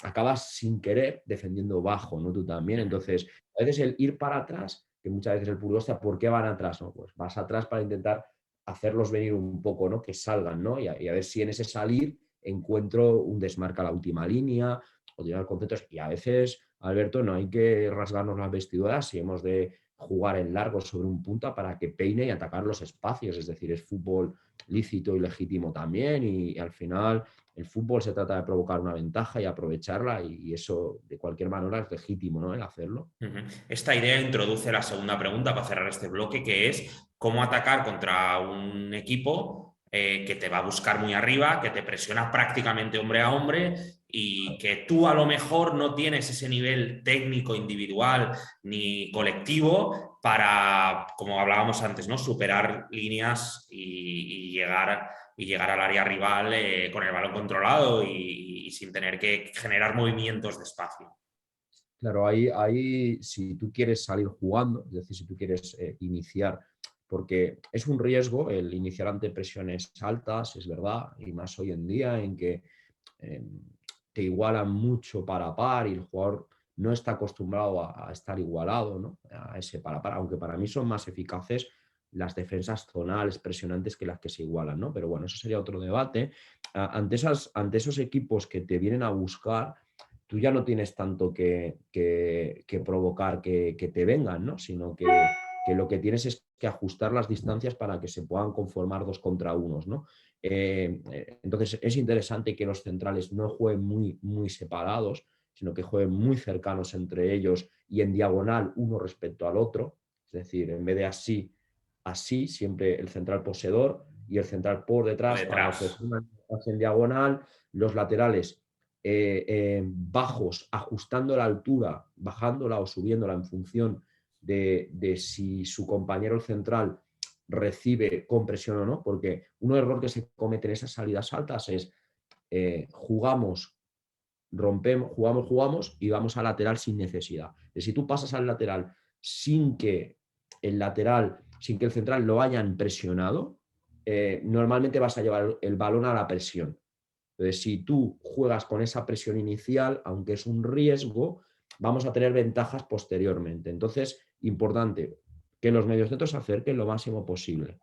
acabas sin querer defendiendo bajo, ¿no? Tú también. Entonces, a veces el ir para atrás, que muchas veces el puro, hostia, ¿por qué van atrás? No, pues vas atrás para intentar hacerlos venir un poco, ¿no? Que salgan, ¿no? Y a ver si en ese salir encuentro un desmarque a la última línea o llegar conceptos. Y a veces, Alberto, no hay que rasgarnos las vestiduras si hemos de jugar en largo sobre un punta para que peine y atacar los espacios. Es decir, es fútbol lícito y legítimo también, y al final el fútbol se trata de provocar una ventaja y aprovecharla, y eso de cualquier manera es legítimo, ¿no? El hacerlo. Esta idea introduce la segunda pregunta para cerrar este bloque, que es cómo atacar contra un equipo que te va a buscar muy arriba, que te presiona prácticamente hombre a hombre y que tú a lo mejor no tienes ese nivel técnico individual ni colectivo para, como hablábamos antes, ¿no? Superar líneas y llegar al área rival con el balón controlado y sin tener que generar movimientos de espacio. Claro, ahí si tú quieres salir jugando, es decir, si tú quieres iniciar, porque es un riesgo el iniciar ante presiones altas, es verdad, y más hoy en día en que eh, te igualan mucho para a par y el jugador no está acostumbrado a estar igualado, ¿no? A ese para a par, aunque para mí son más eficaces las defensas zonales presionantes que las que se igualan, ¿no? Pero bueno, eso sería otro debate. Ante esos equipos que te vienen a buscar, tú ya no tienes tanto que provocar que te vengan, ¿no? Sino que lo que tienes es que ajustar las distancias para que se puedan conformar 2 contra 1, ¿no? Entonces es interesante que los centrales no jueguen muy separados, sino que jueguen muy cercanos entre ellos y en diagonal uno respecto al otro. Es decir, en vez de así, siempre el central poseedor y el central por Por detrás para detrás. ofrecer una en diagonal, los laterales bajos, ajustando la altura, bajándola o subiéndola en función de si su compañero el central recibe compresión o no, porque un error que se comete en esas salidas altas es jugamos, rompemos, jugamos y vamos al lateral sin necesidad. Si tú pasas al lateral sin que sin que el central lo hayan presionado, normalmente vas a llevar el balón a la presión. Entonces, si tú juegas con esa presión inicial, aunque es un riesgo, vamos a tener ventajas posteriormente. Entonces, importante que los mediocentros se acerquen lo máximo posible,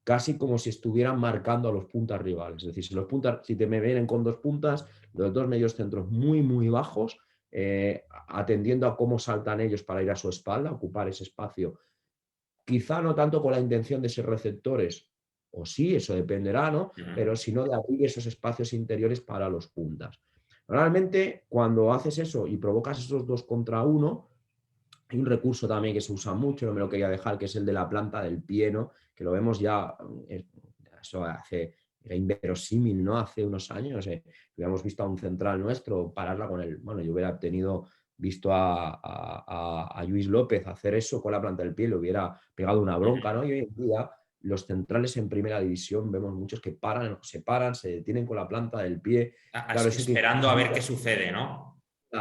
casi como si estuvieran marcando a los puntas rivales. Es decir, si te me vienen con 2 puntas, los 2 mediocentros muy bajos, atendiendo a cómo saltan ellos para ir a su espalda, ocupar ese espacio, quizá no tanto con la intención de ser receptores, o sí, eso dependerá, ¿no? Pero sino de abrir esos espacios interiores para los puntas. Realmente, cuando haces eso y provocas esos 2 contra 1, hay un recurso también que se usa mucho, no me lo quería dejar, que es el de la planta del pie, ¿no? Que lo vemos ya, eso era inverosímil, ¿no? Hace unos años, hubiéramos visto a un central nuestro pararla con el, bueno, yo hubiera visto a Luis López hacer eso con la planta del pie, le hubiera pegado una bronca, ¿no? Y hoy en día los centrales en primera división vemos muchos que se paran, se detienen con la planta del pie. Claro, eso te Esperando a ver qué sucede, ¿no?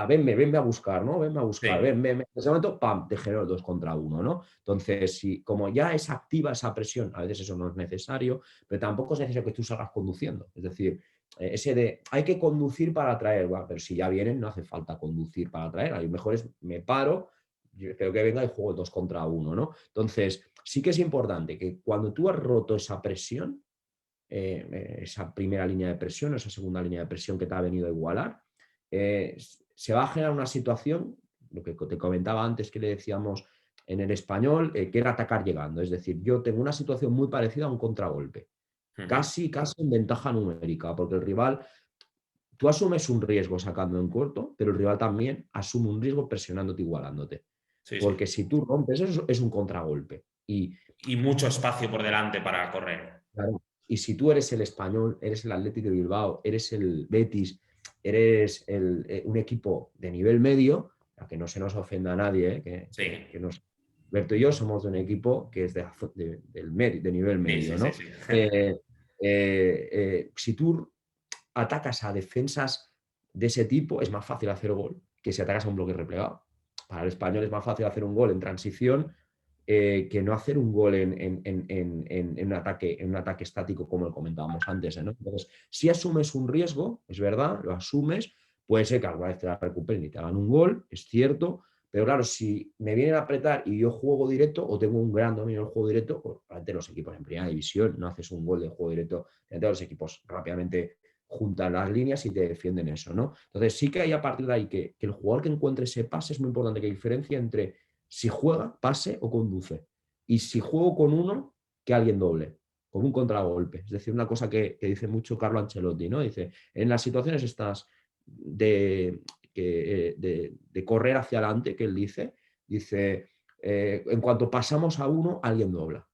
venme a buscar, ¿no? Venme a buscar, Sí. En ese momento, ¡pam!, te genero el 2 contra 1, ¿no? Entonces, si, como ya es activa esa presión, a veces eso no es necesario, pero tampoco es necesario que tú salgas conduciendo. Es decir, ese de, hay que conducir para atraer, bueno, pero si ya vienen, no hace falta conducir para atraer. A lo mejor es, me paro, yo espero que venga y juego el 2 contra 1, ¿no? Entonces, sí que es importante que cuando tú has roto esa presión, esa primera línea de presión, esa segunda línea de presión que te ha venido a igualar, se va a generar una situación, lo que te comentaba antes que le decíamos en el Español, que era atacar llegando. Es decir, yo tengo una situación muy parecida a un contragolpe. Casi en ventaja numérica, porque el rival, tú asumes un riesgo sacando en corto, pero el rival también asume un riesgo presionándote, igualándote. Sí, Porque sí. si tú rompes eso, es un contragolpe. Y mucho espacio por delante para correr. Claro, y si tú eres el Español, eres el Athletic de Bilbao, eres el Betis, eres un equipo de nivel medio, a que no se nos ofenda a nadie, Sí, Berto y yo somos de un equipo que es de nivel sí, medio, sí, sí, ¿no? sí. Si tú atacas a defensas de ese tipo, es más fácil hacer gol que si atacas a un bloque replegado. Para el Español es más fácil hacer un gol en transición que no hacer un gol en un ataque estático, como lo comentábamos antes, ¿no? Entonces, si asumes un riesgo, es verdad, lo asumes, puede ser que alguna vez te la recuperen y te hagan un gol, es cierto, pero claro, si me vienen a apretar y yo juego directo o tengo un gran dominio del juego directo, pues ante los equipos en primera división no haces un gol de juego directo, ante los equipos rápidamente juntan las líneas y te defienden eso, ¿no? Entonces sí que hay a partir de ahí que el jugador que encuentre ese pase es muy importante, que diferencia entre si juega, pase o conduce. Y si juego con uno, que alguien doble, con un contragolpe. Es decir, una cosa que dice mucho Carlo Ancelotti, ¿no? Dice, en las situaciones estas de correr hacia adelante, que él dice, en cuanto pasamos a uno, alguien dobla.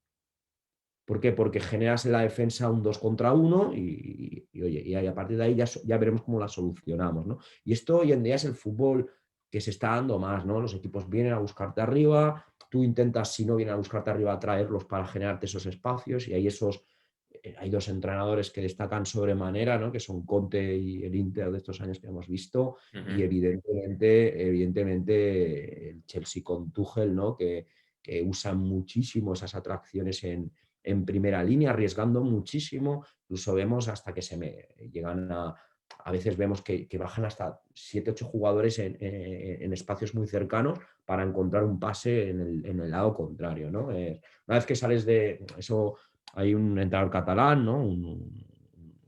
¿Por qué? Porque generas en la defensa un 2 contra 1 oye, y a partir de ahí ya veremos cómo la solucionamos, ¿no? Y esto hoy en día es el fútbol que se está dando más, ¿no? Los equipos vienen a buscarte arriba, tú intentas, si no vienen a buscarte arriba, traerlos para generarte esos espacios y hay dos entrenadores que destacan sobremanera, ¿no? Que son Conte y el Inter de estos años que hemos visto y evidentemente el Chelsea con Tuchel, ¿no? Que usan muchísimo esas atracciones en primera línea, arriesgando muchísimo. Incluso vemos hasta que llegan a veces vemos que bajan hasta 7, 8 jugadores en espacios muy cercanos para encontrar un pase en el lado contrario, ¿no? Una vez que sales de eso, hay un entrenador catalán, ¿no? Un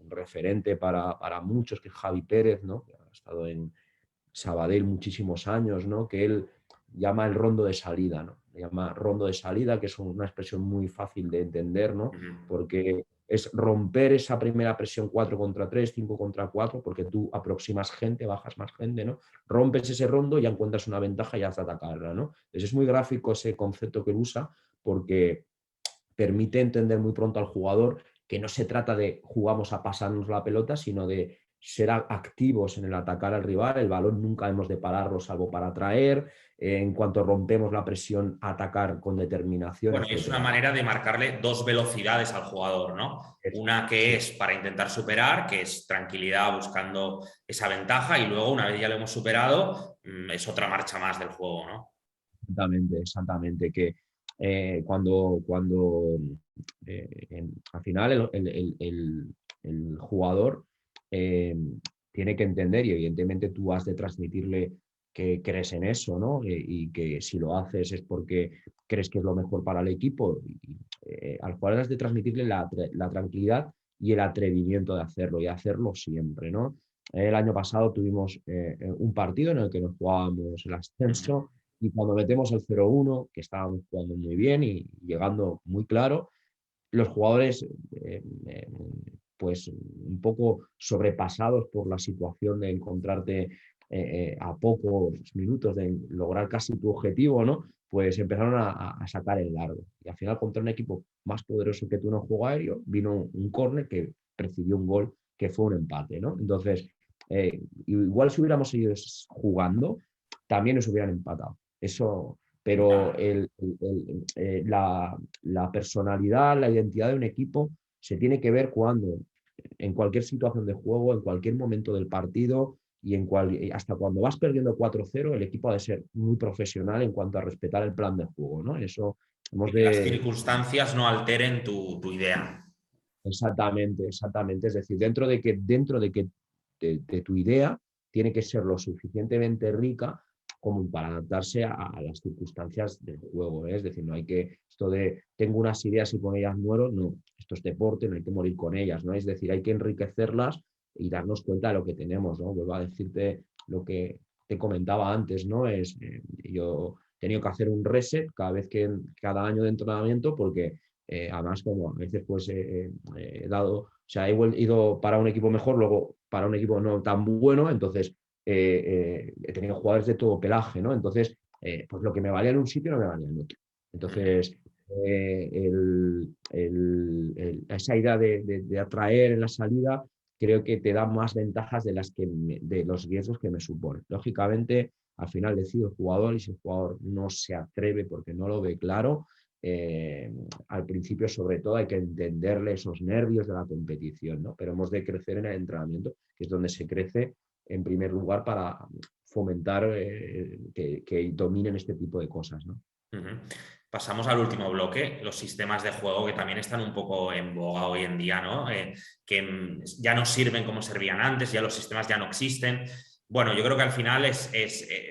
referente para muchos, que es Javi Pérez, ¿no? Que ha estado en Sabadell muchísimos años, ¿no? Que él llama el rondo de salida, ¿no? Le llama rondo de salida, que es una expresión muy fácil de entender, ¿no? Porque es romper esa primera presión 4 contra 3, 5 contra 4, porque tú aproximas gente, bajas más gente, ¿no? Rompes ese rondo y ya encuentras una ventaja y has de atacarla, ¿no? Entonces es muy gráfico ese concepto que él usa porque permite entender muy pronto al jugador que no se trata de jugamos a pasarnos la pelota, sino de ser activos en el atacar al rival. El balón nunca hemos de pararlo salvo para traer. En cuanto rompemos la presión, atacar con determinación, Bueno, es una etcétera. manera de marcarle dos velocidades al jugador, ¿no? Una que Sí, es para intentar superar, que es tranquilidad buscando esa ventaja, y luego, una vez ya lo hemos superado, es otra marcha más del juego, ¿no? exactamente. Que cuando al final el jugador eh, tiene que entender y evidentemente tú has de transmitirle que crees en eso, ¿no? Y que si lo haces es porque crees que es lo mejor para el equipo. Al jugador has de transmitirle la tranquilidad y el atrevimiento de hacerlo y hacerlo siempre, ¿no? El año pasado tuvimos un partido en el que nos jugábamos el ascenso y cuando metemos el 0-1, que estábamos jugando muy bien y llegando muy claro, los jugadores, pues un poco sobrepasados por la situación de encontrarte a pocos minutos de lograr casi tu objetivo, ¿no? Pues empezaron a sacar el largo. Y al final, contra un equipo más poderoso que tú en el juego aéreo, vino un córner que precibió un gol que fue un empate, ¿no? Entonces, igual si hubiéramos seguido jugando, también nos hubieran empatado. Eso, pero Ya. la personalidad, la identidad de un equipo se tiene que ver cuando, en cualquier situación de juego, en cualquier momento del partido y hasta cuando vas perdiendo 4-0, el equipo ha de ser muy profesional en cuanto a respetar el plan de juego, ¿no? Eso hemos Y que las de... circunstancias no alteren tu idea. Exactamente. Es decir, dentro de que de tu idea tiene que ser lo suficientemente rica como para adaptarse a las circunstancias del juego, ¿eh? Es decir, no hay que, esto de tengo unas ideas y con ellas muero, no, esto es deporte, no hay que morir con ellas, ¿no? Es decir, hay que enriquecerlas y darnos cuenta de lo que tenemos, ¿no? Vuelvo a decirte lo que te comentaba antes, ¿no? Yo tenido que hacer un reset cada año de entrenamiento porque además como a veces pues he dado, o sea, he ido para un equipo mejor, luego para un equipo no tan bueno, entonces he tenido jugadores de todo pelaje, ¿no? Entonces, pues lo que me valía en un sitio no me valía en otro. Entonces, esa idea de atraer en la salida creo que te da más ventajas de los riesgos que me supone. Lógicamente, al final decide el jugador y si el jugador no se atreve porque no lo ve claro, al principio sobre todo hay que entenderle esos nervios de la competición, ¿no? Pero hemos de crecer en el entrenamiento, que es donde se crece en primer lugar para fomentar que dominen este tipo de cosas, ¿no? Uh-huh. Pasamos al último bloque, los sistemas de juego que también están un poco en boga hoy en día, ¿no? Que ya no sirven como servían antes, ya los sistemas ya no existen. Bueno, yo creo que al final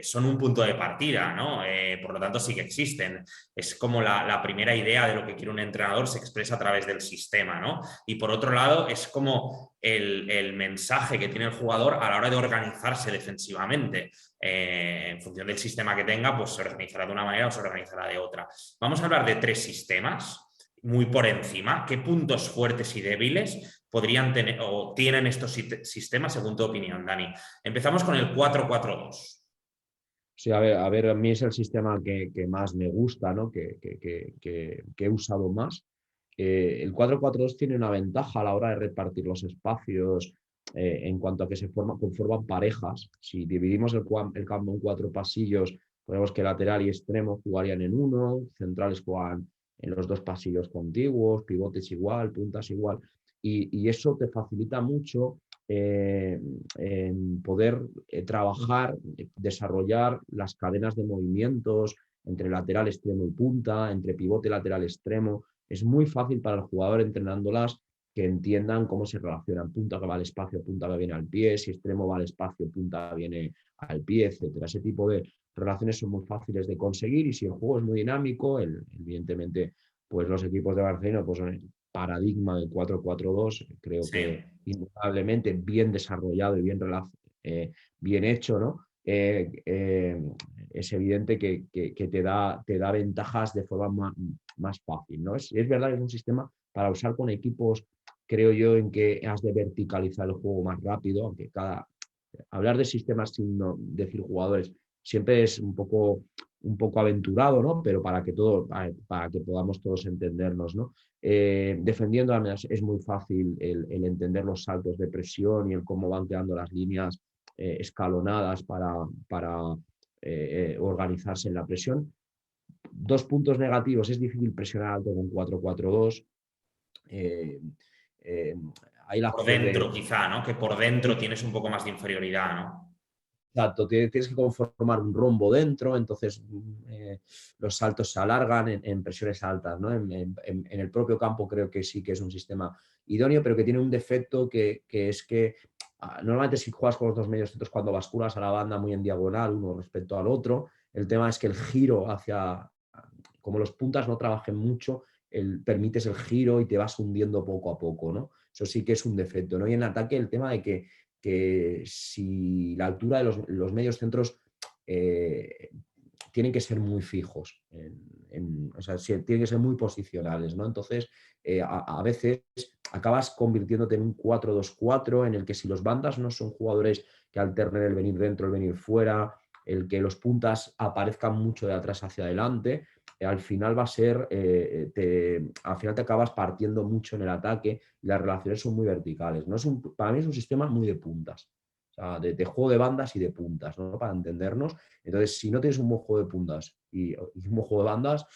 son un punto de partida, ¿no? Por lo tanto, sí que existen. Es como la primera idea de lo que quiere un entrenador se expresa a través del sistema, ¿no? Y por otro lado, es como el mensaje que tiene el jugador a la hora de organizarse defensivamente. En función del sistema que tenga, pues se organizará de una manera o se organizará de otra. Vamos a hablar de 3 sistemas muy por encima. ¿Qué puntos fuertes y débiles podrían tener o tienen estos sistemas según tu opinión, Dani? Empezamos con el 4-4-2. Sí, a mí es el sistema que más me gusta, ¿no? Que he usado más. El 4-4-2 tiene una ventaja a la hora de repartir los espacios en cuanto a que conforman parejas. Si dividimos el campo en 4 pasillos, podemos que lateral y extremo jugarían en uno, centrales juegan en los 2 pasillos contiguos, pivotes igual, puntas igual. Y eso te facilita mucho en poder trabajar, desarrollar las cadenas de movimientos entre lateral, extremo y punta, entre pivote, lateral, extremo. Es muy fácil para el jugador entrenándolas que entiendan cómo se relacionan. Punta que va al espacio, punta que viene al pie, si extremo va al espacio, punta viene al pie, etcétera. Ese tipo de relaciones son muy fáciles de conseguir y si el juego es muy dinámico, evidentemente, pues los equipos de Barcelona pues son el paradigma del 4-4-2, creo Sí. que indudablemente bien desarrollado y bien hecho, ¿no? Es evidente que te da ventajas de forma más fácil, ¿no? Es verdad que es un sistema para usar con equipos, creo yo, en que has de verticalizar el juego más rápido, aunque hablar de sistemas sin decir jugadores siempre es un poco aventurado, ¿no? Pero para que podamos todos entendernos, ¿no? Defendiendo además es muy fácil el entender los saltos de presión y el cómo van quedando las líneas escalonadas para organizarse en la presión. 2 puntos negativos, es difícil presionar alto con 4-4-2. Eh, eh, hay la Por opción dentro, de... quizá, ¿no? Que por dentro tienes un poco más de inferioridad, ¿no? Exacto, tienes que conformar un rombo dentro, entonces los saltos se alargan en presiones altas, ¿no? En el propio campo creo que sí que es un sistema idóneo, pero que tiene un defecto que es que normalmente si juegas con los 2 mediocentros cuando basculas a la banda muy en diagonal uno respecto al otro, el tema es que el giro como los puntas no trabajen mucho, permites el giro y te vas hundiendo poco a poco, ¿no? Eso sí que es un defecto, ¿no? Y en ataque el tema de que si la altura de los medios centros tienen que ser muy fijos, o sea, tienen que ser muy posicionales, ¿no? Entonces, a veces acabas convirtiéndote en un 4-2-4 en el que si los bandas no son jugadores que alternen el venir dentro, el venir fuera, el que los puntas aparezcan mucho de atrás hacia adelante, al final va a ser, al final te acabas partiendo mucho en el ataque y las relaciones son muy verticales. ¿No? Para mí es un sistema muy de puntas, o sea, de juego de bandas y de puntas, ¿no? Para entendernos. Entonces, si no tienes un buen juego de puntas y un buen juego de bandas,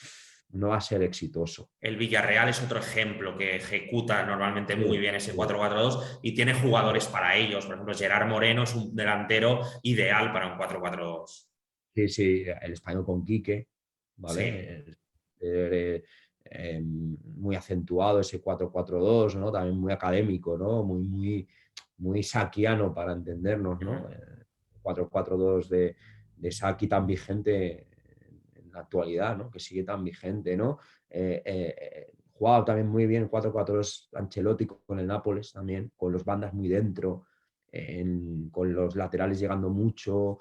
no va a ser exitoso. El Villarreal es otro ejemplo que ejecuta normalmente muy Sí, bien ese sí, 4-4-2 y tiene jugadores para ellos. Por ejemplo, Gerard Moreno es un delantero ideal para un 4-4-2. sí, sí, el español con Quique, Sí. ¿vale? Muy acentuado ese 4-4-2, ¿no? También muy académico, ¿no? Muy saquiano para entendernos, ¿no? 4-4-2 de Saki tan vigente en la actualidad, ¿no? Que sigue tan vigente, ¿no? Jugado también muy bien 4-4-2 Ancelotti con el Nápoles también, con los bandas muy dentro. con los laterales llegando mucho.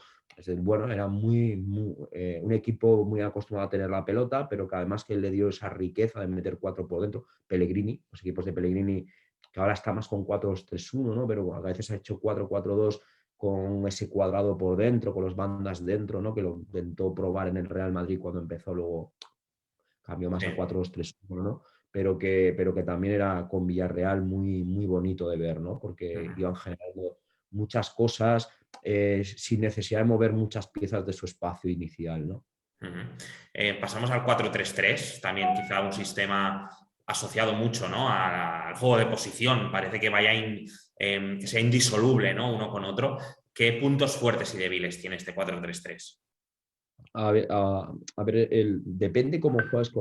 Bueno, era un equipo muy acostumbrado a tener la pelota, pero que además que le dio esa riqueza de meter cuatro por dentro. Pellegrini, los equipos de Pellegrini, que ahora está más con 4-2-3-1, ¿no? Pero a veces ha hecho 4-4-2 con ese cuadrado por dentro, con las bandas dentro, ¿no? Que lo intentó probar en el Real Madrid cuando empezó, luego cambió más Sí. a 4-2-3-1, ¿no? Pero que también era con Villarreal muy, muy bonito de ver, ¿no? Porque Ujú. iban generando muchas cosas sin necesidad de mover muchas piezas de su espacio inicial, ¿no? Ujú. Pasamos al 4-3-3, también quizá un sistema asociado mucho, ¿no? Al juego de posición, parece que que sea indisoluble, ¿no? Uno con otro. ¿Qué puntos fuertes y débiles tiene este 4-3-3? A ver, depende cómo juegas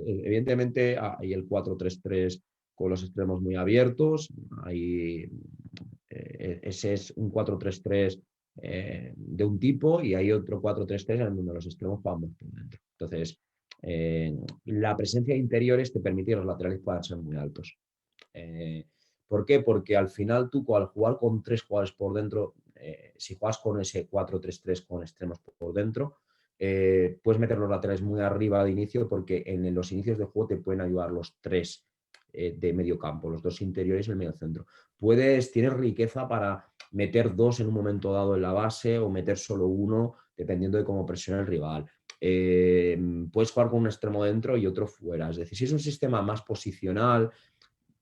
evidentemente hay el 4-3-3 con los extremos muy abiertos. Ese es un 4-3-3 de un tipo, y hay otro 4-3-3 en donde los extremos juegan muy por dentro. Entonces, la presencia de interiores te permite que los laterales puedan ser muy altos. Eh, ¿Por qué? Porque al final tú, al jugar con tres jugadores por dentro, si juegas con ese 4-3-3 con extremos por dentro, puedes meter los laterales muy arriba de inicio, porque en los inicios de juego te pueden ayudar los tres de medio campo, los dos interiores y el medio centro. Tienes riqueza para meter dos en un momento dado en la base, o meter solo uno, dependiendo de cómo presiona el rival. Puedes jugar con un extremo dentro y otro fuera. Es decir, si es un sistema más posicional,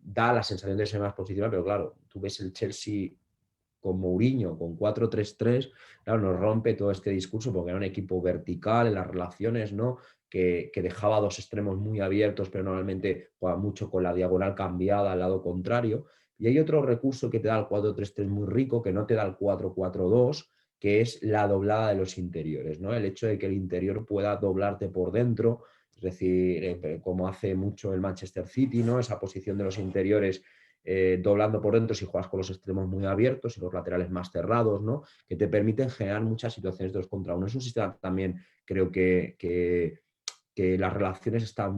da la sensación de ser más positiva, pero claro, tú ves el Chelsea con Mourinho, con 4-3-3, claro, nos rompe todo este discurso, porque era un equipo vertical en las relaciones, ¿no? Que dejaba dos extremos muy abiertos, pero normalmente juega mucho con la diagonal cambiada al lado contrario. Y hay otro recurso que te da el 4-3-3 muy rico, que no te da el 4-4-2, que es la doblada de los interiores, ¿no? El hecho de que el interior pueda doblarte por dentro, es decir, como hace mucho el Manchester City, ¿no? Esa posición de los interiores doblando por dentro si juegas con los extremos muy abiertos y los laterales más cerrados, ¿no? Que te permiten generar muchas situaciones de 2 contra 1. Es un sistema también, creo que las relaciones están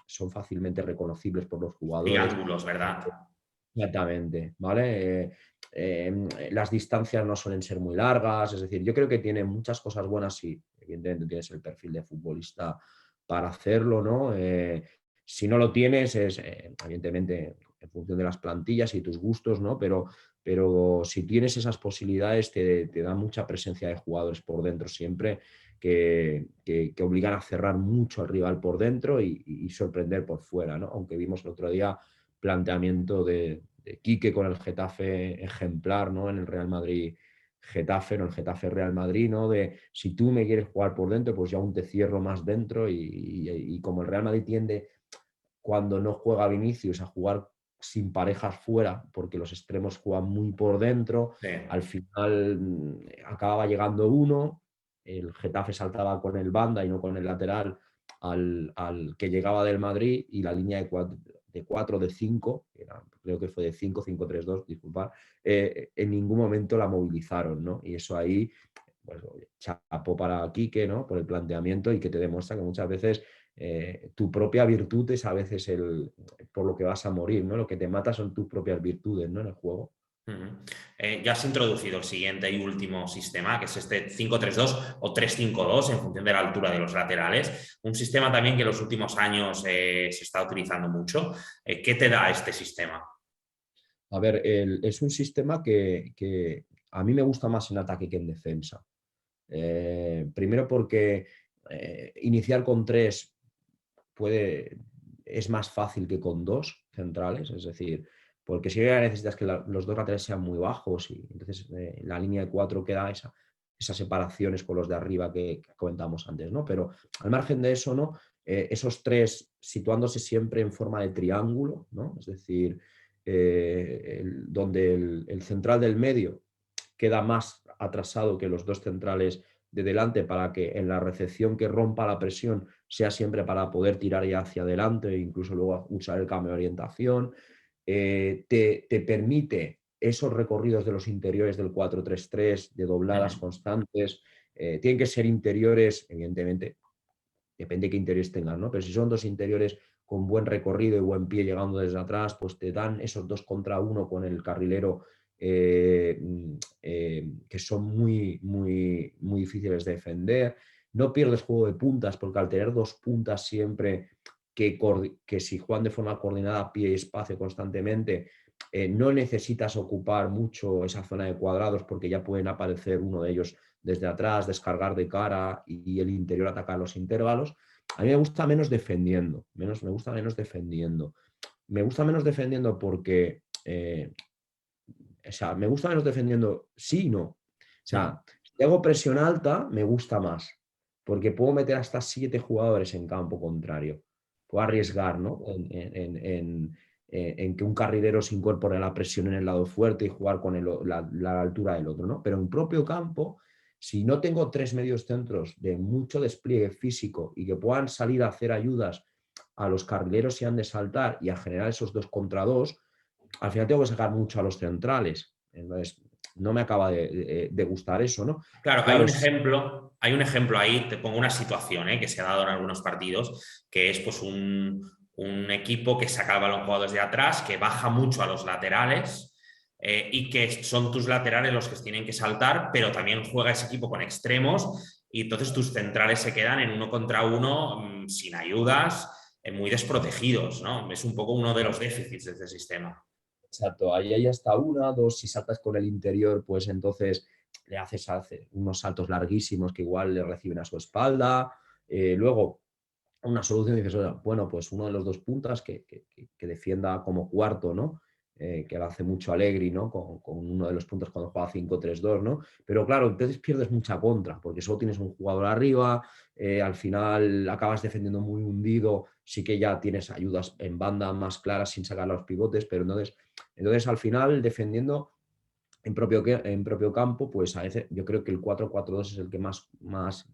son fácilmente reconocibles por los jugadores. Triángulos, ¿verdad? Exactamente, ¿vale? Las distancias no suelen ser muy largas, es decir, yo creo que tiene muchas cosas buenas, y evidentemente tienes el perfil de futbolista para hacerlo, ¿no? Si no lo tienes, es evidentemente en función de las plantillas y tus gustos, ¿no? Pero si tienes esas posibilidades, te da mucha presencia de jugadores por dentro siempre, que obligan a cerrar mucho al rival por dentro y sorprender por fuera, ¿no? Aunque vimos el otro día planteamiento de Quique con el Getafe ejemplar, ¿no? En el Real Madrid Getafe, no el Getafe Real Madrid, ¿no? De si tú me quieres jugar por dentro, pues yo aún te cierro más dentro, y como el Real Madrid tiende, cuando no juega Vinicius, a jugar sin parejas fuera, porque los extremos juegan muy por dentro, Sí. al final acababa llegando uno, el Getafe saltaba con el banda y no con el lateral al que llegaba del Madrid, y la línea de 5, creo que fue de 5-5-3-2, disculpad, en ningún momento la movilizaron, ¿no? Y eso ahí, pues, chapó para Quique, ¿no? Por el planteamiento, y que te demuestra que muchas veces tu propia virtud es a veces por lo que vas a morir, ¿no? Lo que te mata son tus propias virtudes, ¿no? En el juego. Ujú. Ya has introducido el siguiente y último sistema, que es este 5-3-2 o 3-5-2 en función de la altura de los laterales. Un sistema también que en los últimos años se está utilizando mucho. ¿Qué te da este sistema? A ver, es un sistema que a mí me gusta más en ataque que en defensa. Primero porque iniciar con tres es más fácil que con dos centrales, es decir, porque si necesitas que los dos laterales sean muy bajos, y entonces la línea de cuatro queda esas separaciones con los de arriba que comentamos antes, ¿no? Pero al margen de eso, ¿no? Esos tres situándose siempre en forma de triángulo, ¿no? Es decir, donde el central del medio queda más atrasado que los dos centrales de delante, para que en la recepción que rompa la presión sea siempre para poder tirar ya hacia adelante, e incluso luego usar el cambio de orientación. Te permite esos recorridos de los interiores del 4-3-3, de dobladas Ujú. constantes. Tienen que ser interiores, evidentemente, depende de qué interiores tengan, ¿no? Pero si son dos interiores con buen recorrido y buen pie llegando desde atrás, pues te dan esos 2 contra 1 con el carrilero que son muy, muy, muy difíciles de defender. No pierdes juego de puntas, porque al tener dos puntas siempre que si juegan de forma coordinada, pie y espacio constantemente, no necesitas ocupar mucho esa zona de cuadrados porque ya pueden aparecer uno de ellos desde atrás, descargar de cara y el interior atacar los intervalos. A mí me gusta menos defendiendo, me gusta menos defendiendo. Me gusta menos defendiendo porque, o sea, me gusta menos defendiendo sí y no. O sea, si hago presión alta, me gusta más, porque puedo meter hasta 7 jugadores en campo contrario. Puedo arriesgar, ¿no? En que un carrilero se incorpore a la presión en el lado fuerte y jugar con la altura del otro, ¿no? Pero en propio campo, si no tengo 3 medios centros de mucho despliegue físico y que puedan salir a hacer ayudas a los carrileros y han de saltar y a generar esos 2 contra 2, al final tengo que sacar mucho a los centrales. Entonces, no me acaba de gustar eso, ¿no? Claro, Claro, hay un ejemplo ahí, te pongo una situación que se ha dado en algunos partidos, que es pues un equipo que saca el balón jugado desde atrás, que baja mucho a los laterales y que son tus laterales los que tienen que saltar, pero también juega ese equipo con extremos y entonces tus centrales se quedan en uno contra uno sin ayudas, muy desprotegidos, ¿no? Es un poco uno de los déficits de este sistema. exacto, ahí hay hasta una, dos, si saltas con el interior, pues entonces le haces unos saltos larguísimos que igual le reciben a su espalda. Luego, una solución, dices, bueno, pues uno de los 2 puntas que defienda como cuarto, ¿no? Que lo hace mucho Allegri, ¿no? Con uno de los puntos cuando juega 5-3-2, ¿no? Pero claro, entonces pierdes mucha contra, porque solo tienes un jugador arriba, al final acabas defendiendo muy hundido, sí que ya tienes ayudas en banda más claras sin sacar los pivotes, pero entonces al final defendiendo en propio campo, pues a veces yo creo que el 4-4-2 es el que más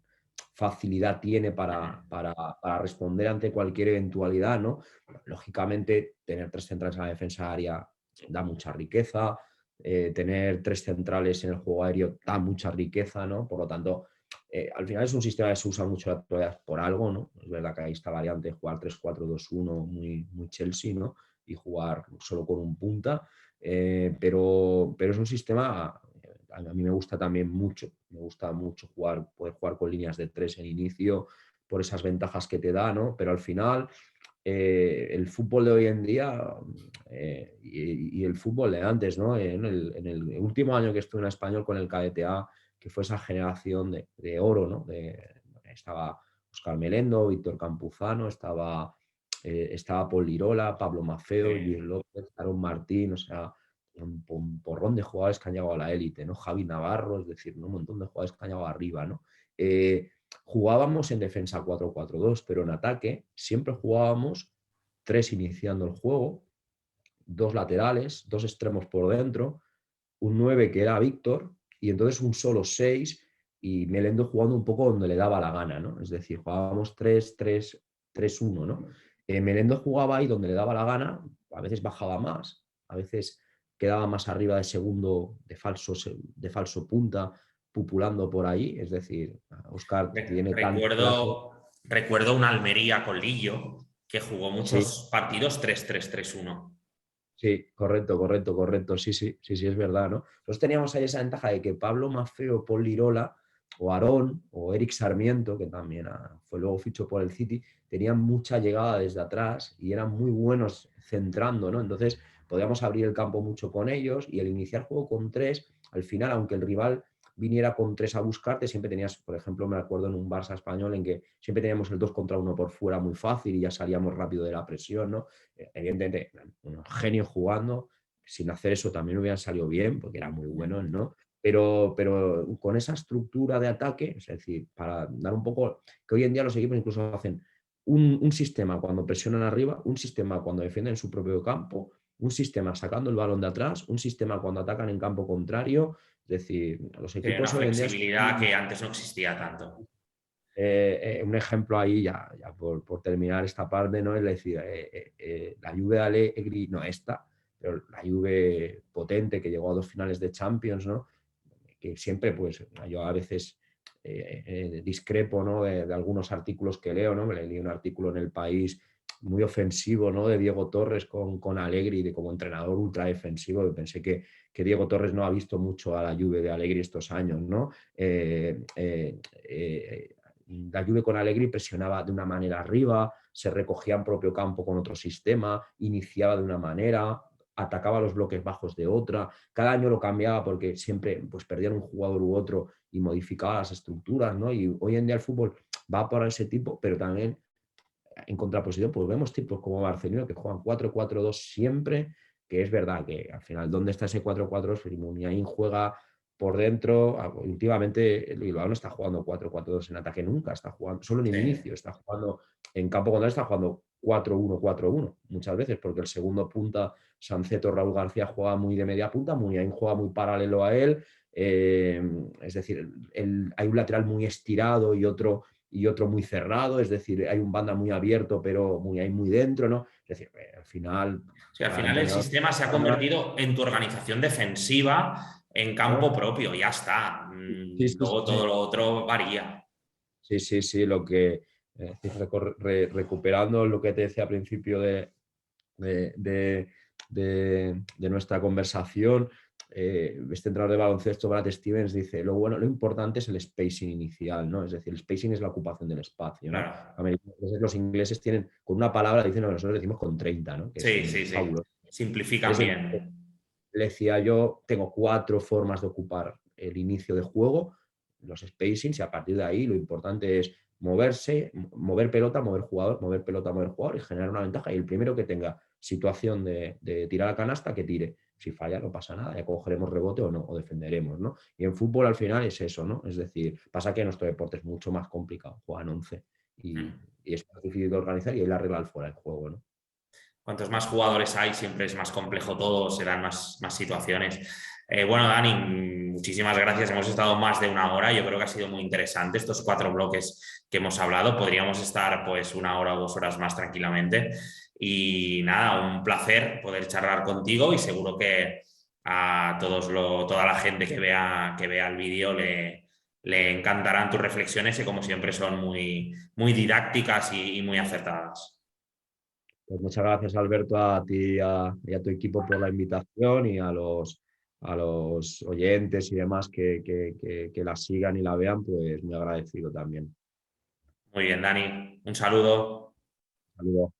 facilidad tiene para responder ante cualquier eventualidad, ¿no? Lógicamente, tener 3 centrales en la defensa área da mucha riqueza, tener 3 centrales en el juego aéreo da mucha riqueza, ¿no? Por lo tanto, al final es un sistema que se usa mucho en la actualidad por algo, ¿no? Es verdad que hay esta variante de jugar 3-4-2-1 muy, muy Chelsea, ¿no? Y jugar solo con un punta, pero es un sistema, a mí me gusta también mucho, me gusta mucho poder jugar con líneas de 3 en inicio, por esas ventajas que te da, ¿no? Pero al final, el fútbol de hoy en día y el fútbol de antes, ¿no? En el último año que estuve en español con el KDTA, que fue esa generación de oro, ¿no? Estaba Óscar Melendo, Víctor Campuzano, estaba Paul Lirola, Pablo Maffeo, Luis López, Aaron Martín, o sea, un porrón de jugadores que han llegado a la élite, ¿no? Javi Navarro, es decir, ¿no? Un montón de jugadores que han llegado arriba, ¿no? Jugábamos en defensa 4-4-2, pero en ataque siempre jugábamos 3 iniciando el juego, 2 laterales, 2 extremos por dentro, un 9 que era Víctor, y entonces un solo 6 y Melendo jugando un poco donde le daba la gana, ¿no? Es decir, jugábamos 3-3-3-1, ¿no? Melendo jugaba ahí donde le daba la gana, a veces bajaba más, a veces quedaba más arriba de segundo de falso punta, pupulando por ahí, es decir, Óscar tiene tanta clase. Recuerdo una Almería con Lillo que jugó Sí, muchos partidos 3-3-3-1. sí, correcto, correcto, correcto. Sí, sí, sí, sí, es verdad, ¿no? Nosotros teníamos ahí esa ventaja de que Pablo Maffeo, Paul Lirola, o Aarón, o Eric Sarmiento, que también fue luego fichó por el City, tenían mucha llegada desde atrás y eran muy buenos centrando, ¿no? Entonces podíamos abrir el campo mucho con ellos y el iniciar juego con 3, al final, aunque el rival viniera con 3 a buscarte, siempre tenías, por ejemplo, me acuerdo en un Barça español en que siempre teníamos el 2 contra 1 por fuera muy fácil y ya salíamos rápido de la presión, ¿no? Evidentemente, unos genios jugando, sin hacer eso también hubieran salido bien, porque era muy bueno, ¿no? Pero con esa estructura de ataque, es decir, para dar un poco, que hoy en día los equipos incluso hacen un sistema cuando presionan arriba, un sistema cuando defienden su propio campo, un sistema sacando el balón de atrás, un sistema cuando atacan en campo contrario, es decir, los Sí, una equipos hoy en día flexibilidad que antes no existía tanto. un ejemplo ahí, ya por terminar esta parte, ¿no? Es decir, la Juve de Allegri, no esta, pero la Juve potente que llegó a 2 finales de Champions, ¿no? Que siempre, pues, yo a veces discrepo, ¿no? De algunos artículos que leo, ¿no? Me leí un artículo en El País muy ofensivo, ¿no? De Diego Torres con Allegri de como entrenador ultra defensivo. Yo pensé que Diego Torres no ha visto mucho a la Juve de Allegri estos años, ¿no? La Juve con Allegri presionaba de una manera arriba, se recogía en propio campo con otro sistema, iniciaba de una manera, atacaba los bloques bajos de otra. Cada año lo cambiaba porque siempre pues, perdían un jugador u otro y modificaba las estructuras, ¿no? Y hoy en día el fútbol va por ese tipo, pero también en contraposición, pues vemos tipos como Marcelino que juegan 4-4-2 siempre, que es verdad que al final, ¿dónde está ese 4-4-2? Muniain juega por dentro, últimamente el Bilbao no está jugando 4-4-2 en ataque nunca, está jugando solo en el Sí, inicio, está jugando en campo contrario, está jugando 4-1-4-1 muchas veces, porque el segundo punta, Sanceto, Raúl García juega muy de media punta, Muniain juega muy paralelo a él, es decir, hay un lateral muy estirado y otro muy cerrado, es decir, hay un banda muy abierto, pero muy dentro, ¿no? Es decir, al final, sí, al cada final el entrenador, sistema se ha convertido en tu organización defensiva en campo ¿no? propio, ya está. Sí, sí, Luego todo sí, lo otro varía. sí, sí, sí, lo que, recuperando lo que te decía al principio de, de- de nuestra conversación, este entrenador de baloncesto, Brad Stevens, dice, lo importante es el spacing inicial, ¿no? Es decir, el spacing es la ocupación del espacio, ¿no? Claro. Los ingleses tienen, con una palabra, dicen lo que nosotros decimos con 30, ¿no? Que es Sí, sí, sí. fabuloso. Simplifican Es decir, bien. le decía yo, tengo 4 formas de ocupar el inicio de juego, los spacings, y a partir de ahí lo importante es moverse, mover pelota, mover jugador, mover pelota, mover jugador y generar una ventaja. Y el primero que tenga situación de tirar a canasta, que tire. Si falla, no pasa nada, ya cogeremos rebote o no, o defenderemos, ¿no? Y en fútbol al final es eso, ¿no? Es decir, pasa que nuestro deporte es mucho más complicado, juegan 11 y es más difícil de organizar y hay la regla al fuera del juego, ¿no? Cuantos más jugadores hay, siempre es más complejo todo, se dan más situaciones. Bueno, Dani, muchísimas gracias. Hemos estado más de una hora. Yo creo que ha sido muy interesante estos 4 bloques que hemos hablado. Podríamos estar pues 1 hora o 2 horas más tranquilamente. Y nada, un placer poder charlar contigo y seguro que a toda la gente que vea el vídeo le encantarán tus reflexiones y como siempre son muy didácticas y muy acertadas. Pues muchas gracias, Alberto, a ti y a tu equipo por la invitación y a los oyentes y demás que la sigan y la vean, pues muy agradecido también. Muy bien, Dani. Un saludo. Saludos.